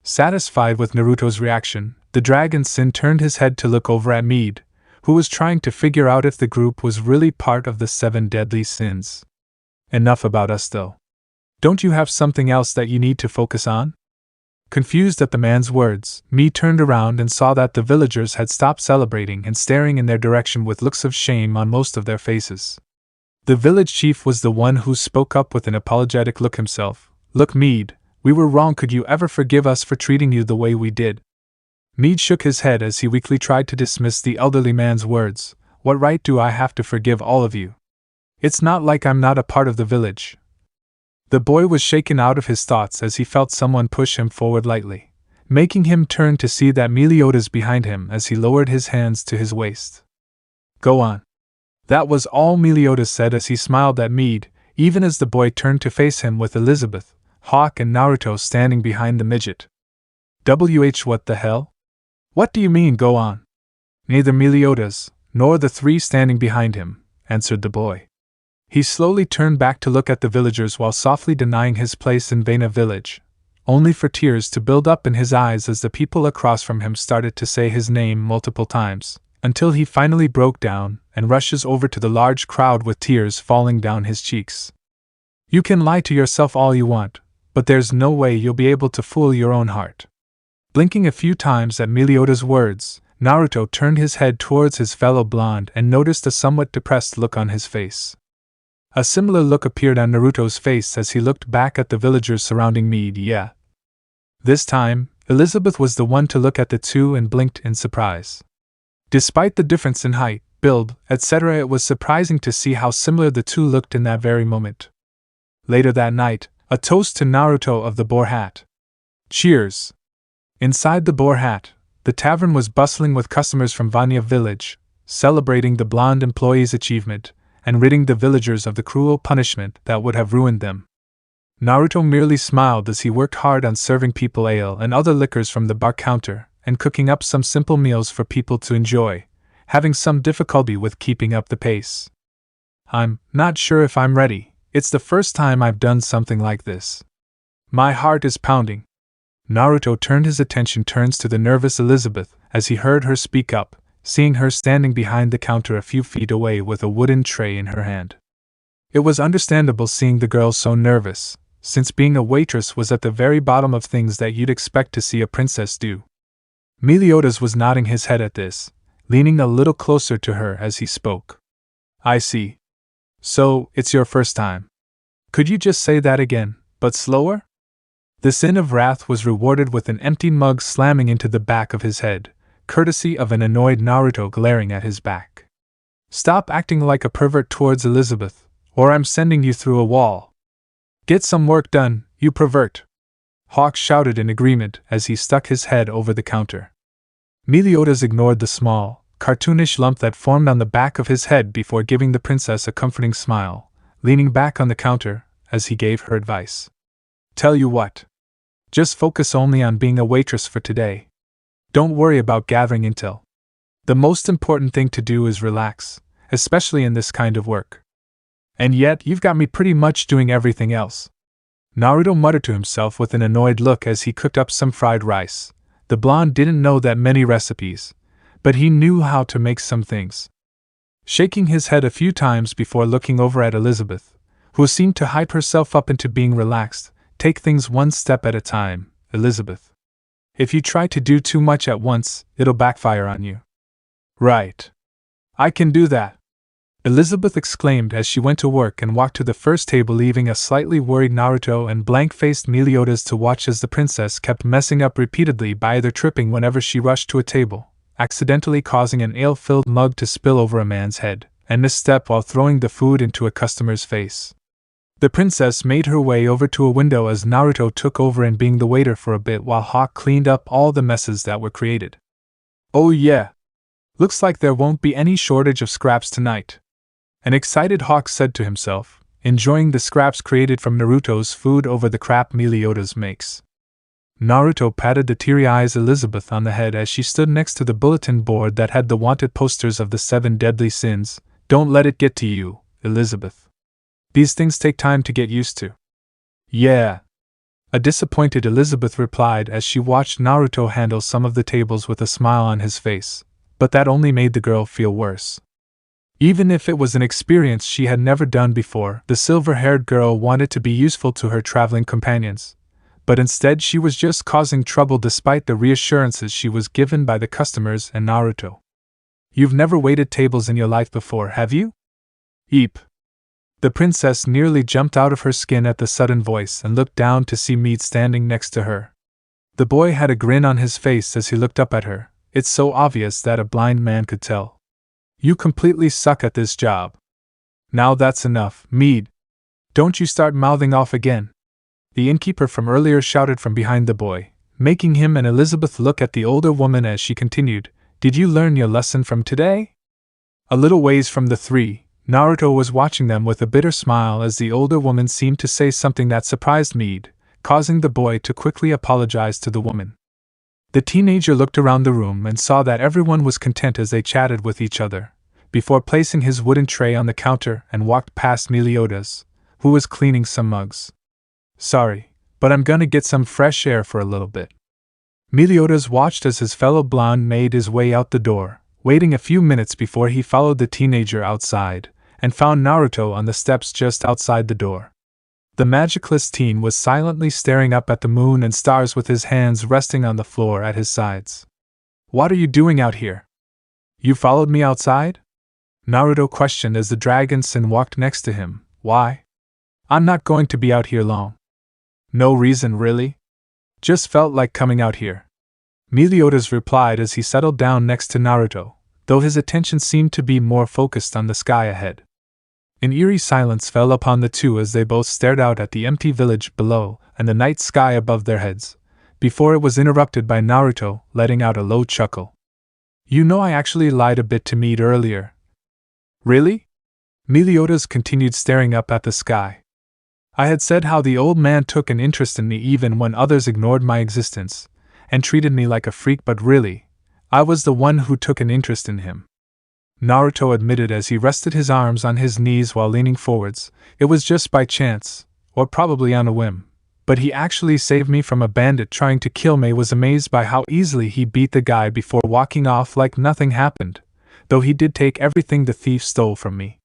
Speaker 1: Satisfied with Naruto's reaction, the Dragon Sin turned his head to look over at Mead, who was trying to figure out if the group was really part of the 7 deadly sins. Enough about us though. Don't you have something else that you need to focus on? Confused at the man's words, Mead turned around and saw that the villagers had stopped celebrating and staring in their direction with looks of shame on most of their faces. The village chief was the one who spoke up with an apologetic look himself. Look, Mead, we were wrong. Could you ever forgive us for treating you the way we did? Mead shook his head as he weakly tried to dismiss the elderly man's words. What right do I have to forgive all of you? It's not like I'm not a part of the village. The boy was shaken out of his thoughts as he felt someone push him forward lightly, making him turn to see that Meliodas behind him as he lowered his hands to his waist. Go on. That was all Meliodas said as he smiled at Mead, even as the boy turned to face him with Elizabeth, Hawk and Naruto standing behind the midget. What the hell? What do you mean, go on? Neither Meliodas, nor the 3 standing behind him, answered the boy. He slowly turned back to look at the villagers while softly denying his place in Vanya Village, only for tears to build up in his eyes as the people across from him started to say his name multiple times, until he finally broke down and rushes over to the large crowd with tears falling down his cheeks. You can lie to yourself all you want, but there's no way you'll be able to fool your own heart. Blinking a few times at Meliodas' words, Naruto turned his head towards his fellow blonde and noticed a somewhat depressed look on his face. A similar look appeared on Naruto's face as he looked back at the villagers surrounding Mead. Yeah. This time, Elizabeth was the one to look at the two and blinked in surprise. Despite the difference in height, build, etc., it was surprising to see how similar the two looked in that very moment. Later that night, a toast to Naruto of the Boar Hat. Cheers! Inside the Boar Hat, the tavern was bustling with customers from Vanya Village, celebrating the blonde employee's achievement, and ridding the villagers of the cruel punishment that would have ruined them. Naruto merely smiled as he worked hard on serving people ale and other liquors from the bar counter, and cooking up some simple meals for people to enjoy, having some difficulty with keeping up the pace. I'm not sure if I'm ready. It's the first time I've done something like this. My heart is pounding. Naruto turned his attention to the nervous Elizabeth as he heard her speak up, seeing her standing behind the counter a few feet away with a wooden tray in her hand. It was understandable seeing the girl so nervous, since being a waitress was at the very bottom of things that you'd expect to see a princess do. Meliodas was nodding his head at this, leaning a little closer to her as he spoke. I see. So, it's your first time. Could you just say that again, but slower? The sin of wrath was rewarded with an empty mug slamming into the back of his head, courtesy of an annoyed Naruto glaring at his back. Stop acting like a pervert towards Elizabeth, or I'm sending you through a wall. Get some work done, you pervert! Hawk shouted in agreement as he stuck his head over the counter. Meliodas ignored the small, cartoonish lump that formed on the back of his head before giving the princess a comforting smile, leaning back on the counter as he gave her advice. Tell you what. Just focus only on being a waitress for today. Don't worry about gathering intel. The most important thing to do is relax, especially in this kind of work. And yet, you've got me pretty much doing everything else. Naruto muttered to himself with an annoyed look as he cooked up some fried rice. The blonde didn't know that many recipes, but he knew how to make some things. Shaking his head a few times before looking over at Elizabeth, who seemed to hype herself up into being relaxed, take things one step at a time, Elizabeth. If you try to do too much at once, it'll backfire on you. Right. I can do that, Elizabeth exclaimed as she went to work and walked to the first table, leaving a slightly worried Naruto and blank-faced Meliodas to watch as the princess kept messing up repeatedly by either tripping whenever she rushed to a table, accidentally causing an ale-filled mug to spill over a man's head, and misstep while throwing the food into a customer's face. The princess made her way over to a window as Naruto took over and being the waiter for a bit while Hawk cleaned up all the messes that were created. Oh yeah. Looks like there won't be any shortage of scraps tonight. An excited Hawk said to himself, enjoying the scraps created from Naruto's food over the crap Meliodas makes. Naruto patted the teary-eyed Elizabeth on the head as she stood next to the bulletin board that had the wanted posters of the 7 deadly sins. Don't let it get to you, Elizabeth. These things take time to get used to. Yeah. A disappointed Elizabeth replied as she watched Naruto handle some of the tables with a smile on his face, but that only made the girl feel worse. Even if it was an experience she had never done before, the silver-haired girl wanted to be useful to her traveling companions, but instead she was just causing trouble despite the reassurances she was given by the customers and Naruto. You've never waited tables in your life before, have you? Eep. The princess nearly jumped out of her skin at the sudden voice and looked down to see Mead standing next to her. The boy had a grin on his face as he looked up at her. It's so obvious that a blind man could tell. You completely suck at this job. Now that's enough, Mead. Don't you start mouthing off again. The innkeeper from earlier shouted from behind the boy, making him and Elizabeth look at the older woman as she continued, Did you learn your lesson from today? A little ways from the three, Naruto was watching them with a bitter smile as the older woman seemed to say something that surprised Mead, causing the boy to quickly apologize to the woman. The teenager looked around the room and saw that everyone was content as they chatted with each other, before placing his wooden tray on the counter and walked past Meliodas, who was cleaning some mugs. Sorry, but I'm gonna get some fresh air for a little bit. Meliodas watched as his fellow blonde made his way out the door, waiting a few minutes before he followed the teenager outside, and found Naruto on the steps just outside the door. The magicless teen was silently staring up at the moon and stars with his hands resting on the floor at his sides. What are you doing out here? You followed me outside? Naruto questioned as the dragon Sin walked next to him. Why? I'm not going to be out here long. No reason, really? Just felt like coming out here. Meliodas replied as he settled down next to Naruto, though his attention seemed to be more focused on the sky ahead. An eerie silence fell upon the two as they both stared out at the empty village below and the night sky above their heads, before it was interrupted by Naruto letting out a low chuckle. You know, I actually lied a bit to Mead earlier. Really? Meliodas continued staring up at the sky. I had said how the old man took an interest in me even when others ignored my existence, and treated me like a freak, but really, I was the one who took an interest in him. Naruto admitted as he rested his arms on his knees while leaning forwards. It was just by chance, or probably on a whim, but he actually saved me from a bandit trying to kill me. Was amazed by how easily he beat the guy before walking off like nothing happened, though he did take everything the thief stole from me.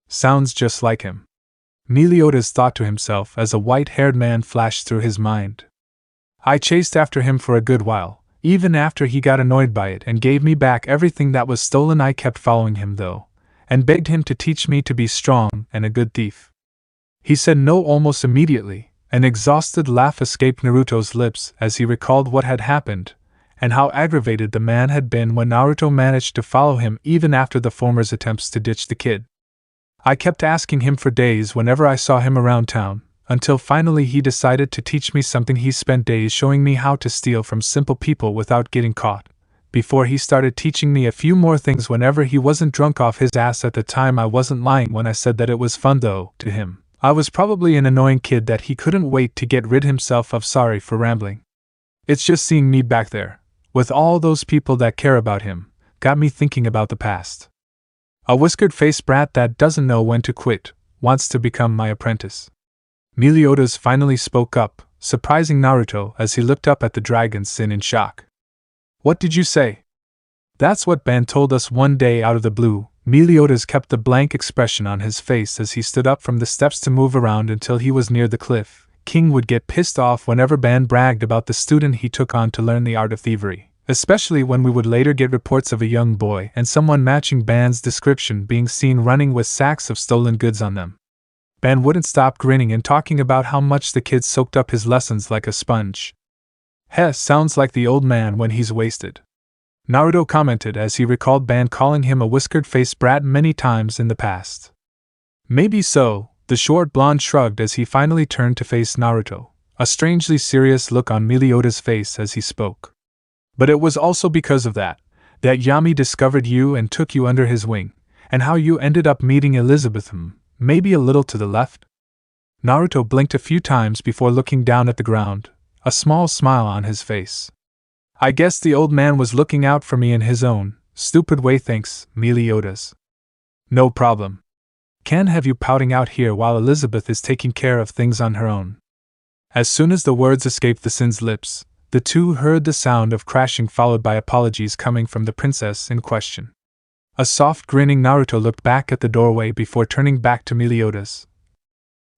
Speaker 1: Sounds just like him. Meliodas thought to himself as a white-haired man flashed through his mind. I chased after him for a good while, even after he got annoyed by it and gave me back everything that was stolen. I kept following him though, and begged him to teach me to be strong and a good thief. He said no almost immediately. An exhausted laugh escaped Naruto's lips as he recalled what had happened, and how aggravated the man had been when Naruto managed to follow him even after the former's attempts to ditch the kid. I kept asking him for days whenever I saw him around town, until finally he decided to teach me something. He spent days showing me how to steal from simple people without getting caught, before he started teaching me a few more things whenever he wasn't drunk off his ass. At the time I wasn't lying when I said that it was fun though. To him, I was probably an annoying kid that he couldn't wait to get rid himself of. Sorry for rambling. It's just seeing me back there, with all those people that care about him, got me thinking about the past. A whiskered-faced brat that doesn't know when to quit, wants to become my apprentice. Meliodas finally spoke up, surprising Naruto as he looked up at the dragon Sin in shock. What did you say? That's what Ben told us one day out of the blue. Meliodas kept the blank expression on his face as he stood up from the steps to move around until he was near the cliff. King would get pissed off whenever Ben bragged about the student he took on to learn the art of thievery, especially when we would later get reports of a young boy and someone matching Ben's description being seen running with sacks of stolen goods on them. Ben wouldn't stop grinning and talking about how much the kid soaked up his lessons like a sponge. Heh, sounds like the old man when he's wasted. Naruto commented as he recalled Ben calling him a whiskered-faced brat many times in the past. Maybe so, The short blonde shrugged as he finally turned to face Naruto, a strangely serious look on Meliodas' face as he spoke. But it was also because of that Yami discovered you and took you under his wing, and how you ended up meeting Elizabeth, maybe a little to the left? Naruto blinked a few times before looking down at the ground, a small smile on his face. I guess the old man was looking out for me in his own stupid way, thanks, Meliodas. No problem. Can't have you pouting out here while Elizabeth is taking care of things on her own. As soon as the words escaped the Sin's lips, the two heard the sound of crashing followed by apologies coming from the princess in question. A soft grinning Naruto looked back at the doorway before turning back to Meliodas.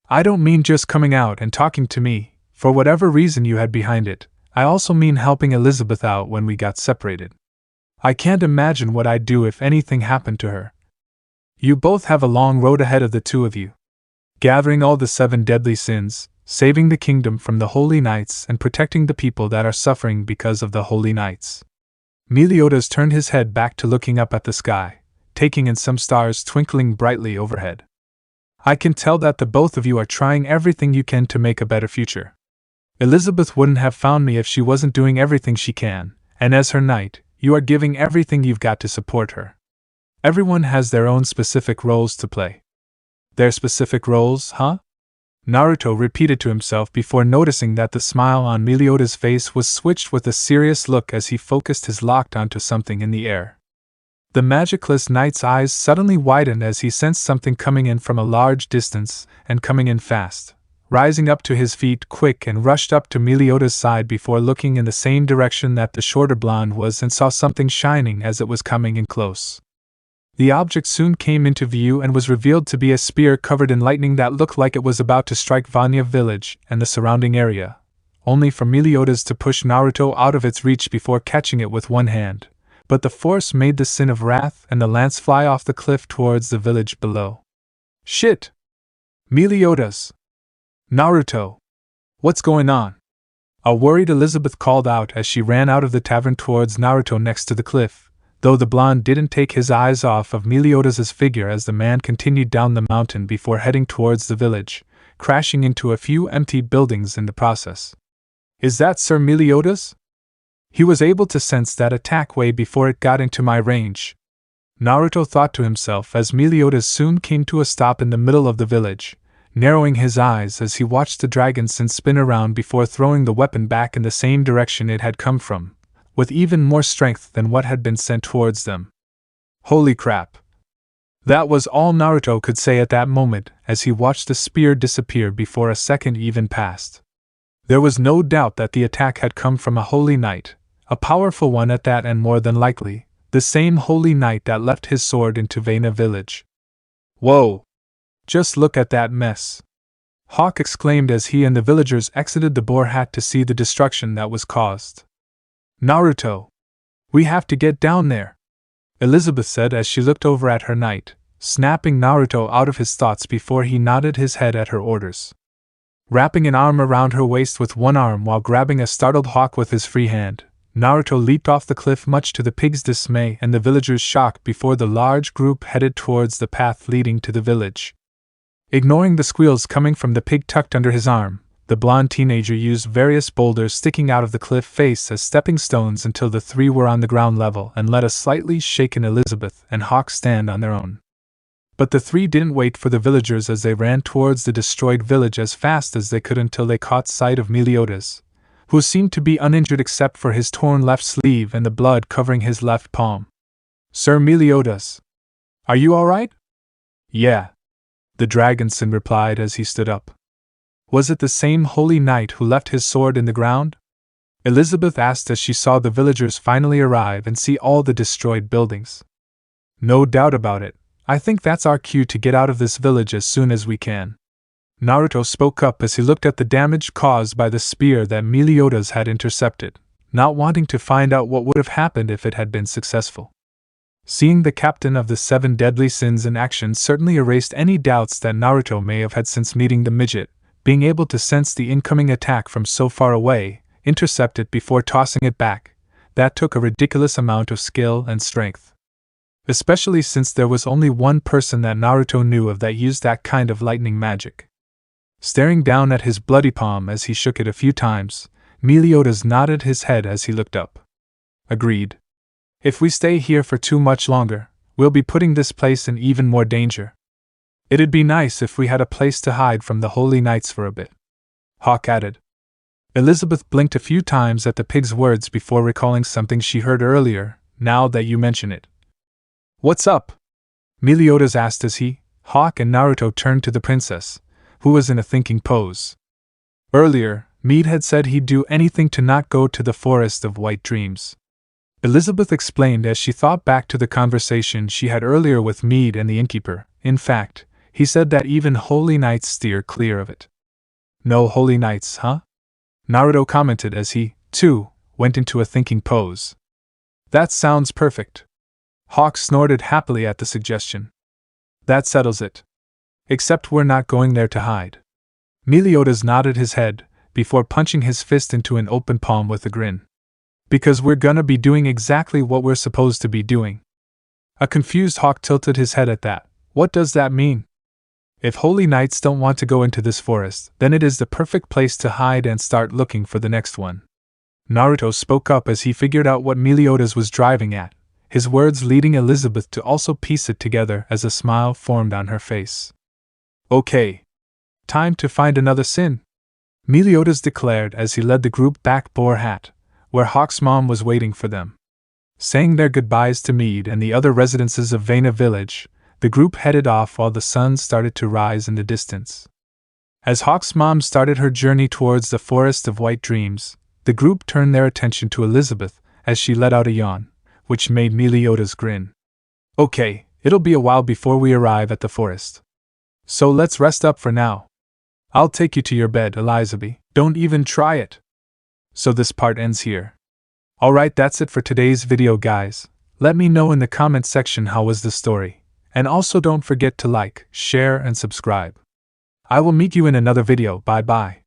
Speaker 1: I don't mean just coming out and talking to me, for whatever reason you had behind it. I also mean helping Elizabeth out when we got separated. I can't imagine what I'd do if anything happened to her. You both have a long road ahead of the two of you. Gathering all the 7 deadly sins, saving the kingdom from the Holy Knights and protecting the people that are suffering because of the Holy Knights. Meliodas turned his head back to looking up at the sky, taking in some stars twinkling brightly overhead. I can tell that the both of you are trying everything you can to make a better future. Elizabeth wouldn't have found me if she wasn't doing everything she can, and as her knight, you are giving everything you've got to support her. Everyone has their own specific roles to play. Their specific roles, huh? Naruto repeated to himself before noticing that the smile on Meliodas' face was switched with a serious look as he focused his lock onto something in the air. The magicless knight's eyes suddenly widened as he sensed something coming in from a large distance, and coming in fast. Rising up to his feet quick and rushed up to Meliodas' side before looking in the same direction that the shorter blonde was and saw something shining as it was coming in close. The object soon came into view and was revealed to be a spear covered in lightning that looked like it was about to strike Vanya Village and the surrounding area, only for Meliodas to push Naruto out of its reach before catching it with one hand. But the force made the Sin of Wrath and the lance fly off the cliff towards the village below. Shit! Meliodas! Naruto! What's going on? A worried Elizabeth called out as she ran out of the tavern towards Naruto next to the cliff, though the blonde didn't take his eyes off of Meliodas' figure as the man continued down the mountain before heading towards the village, crashing into a few empty buildings in the process. Is that Sir Meliodas? He was able to sense that attack way before it got into my range. Naruto thought to himself as Meliodas soon came to a stop in the middle of the village, narrowing his eyes as he watched the dragon Sin spin around before throwing the weapon back in the same direction it had come from, with even more strength than what had been sent towards them. Holy crap! That was all Naruto could say at that moment as he watched the spear disappear before a second even passed. There was no doubt that the attack had come from a holy knight, a powerful one at that, and more than likely, the same holy knight that left his sword into Vanya Village. Whoa! Just look at that mess! Hawk exclaimed as he and the villagers exited the Boar Hat to see the destruction that was caused. Naruto! We have to get down there! Elizabeth said as she looked over at her knight, snapping Naruto out of his thoughts before he nodded his head at her orders. Wrapping an arm around her waist with one arm while grabbing a startled Hawk with his free hand, Naruto leaped off the cliff much to the pig's dismay and the villagers' shock before the large group headed towards the path leading to the village. Ignoring the squeals coming from the pig tucked under his arm, the blonde teenager used various boulders sticking out of the cliff face as stepping stones until the three were on the ground level and let a slightly shaken Elizabeth and Hawk stand on their own. But the three didn't wait for the villagers as they ran towards the destroyed village as fast as they could until they caught sight of Meliodas, who seemed to be uninjured except for his torn left sleeve and the blood covering his left palm. Sir Meliodas, are you all right? Yeah, the Dragon Sin replied as he stood up. Was it the same holy knight who left his sword in the ground? Elizabeth asked as she saw the villagers finally arrive and see all the destroyed buildings. No doubt about it. I think that's our cue to get out of this village as soon as we can. Naruto spoke up as he looked at the damage caused by the spear that Meliodas had intercepted, not wanting to find out what would have happened if it had been successful. Seeing the captain of the 7 deadly sins in action certainly erased any doubts that Naruto may have had since meeting the midget, being able to sense the incoming attack from so far away, intercept it before tossing it back. That took a ridiculous amount of skill and strength. Especially since there was only one person that Naruto knew of that used that kind of lightning magic. Staring down at his bloody palm as he shook it a few times, Meliodas nodded his head as he looked up. Agreed. If we stay here for too much longer, we'll be putting this place in even more danger. It'd be nice if we had a place to hide from the holy knights for a bit, Hawk added. Elizabeth blinked a few times at the pig's words before recalling something she heard earlier, now that you mention it. What's up? Meliodas asked as he, Hawk and Naruto turned to the princess, who was in a thinking pose. Earlier, Mead had said he'd do anything to not go to the Forest of White Dreams. Elizabeth explained as she thought back to the conversation she had earlier with Mead and the innkeeper. In fact, he said that even holy knights steer clear of it. No holy knights, huh? Naruto commented as he, too, went into a thinking pose. That sounds perfect. Hawk snorted happily at the suggestion. That settles it. Except we're not going there to hide. Meliodas nodded his head, before punching his fist into an open palm with a grin. Because we're gonna be doing exactly what we're supposed to be doing. A confused Hawk tilted his head at that. What does that mean? If holy knights don't want to go into this forest, then it is the perfect place to hide and start looking for the next one. Naruto spoke up as he figured out what Meliodas was driving at, his words leading Elizabeth to also piece it together as a smile formed on her face. Okay. Time to find another sin, Meliodas declared as he led the group back Boar Hat, where Hawk's mom was waiting for them. Saying their goodbyes to Mead and the other residences of Vanya Village, the group headed off while the sun started to rise in the distance. As Hawk's mom started her journey towards the Forest of White Dreams, the group turned their attention to Elizabeth as she let out a yawn, which made Meliodas grin. Okay, it'll be a while before we arrive at the forest. So let's rest up for now. I'll take you to your bed, Elizabeth. Don't even try it. So this part ends here. Alright, that's it for today's video, guys. Let me know in the comment section how was the story. And also don't forget to like, share and subscribe. I will meet you in another video. Bye bye.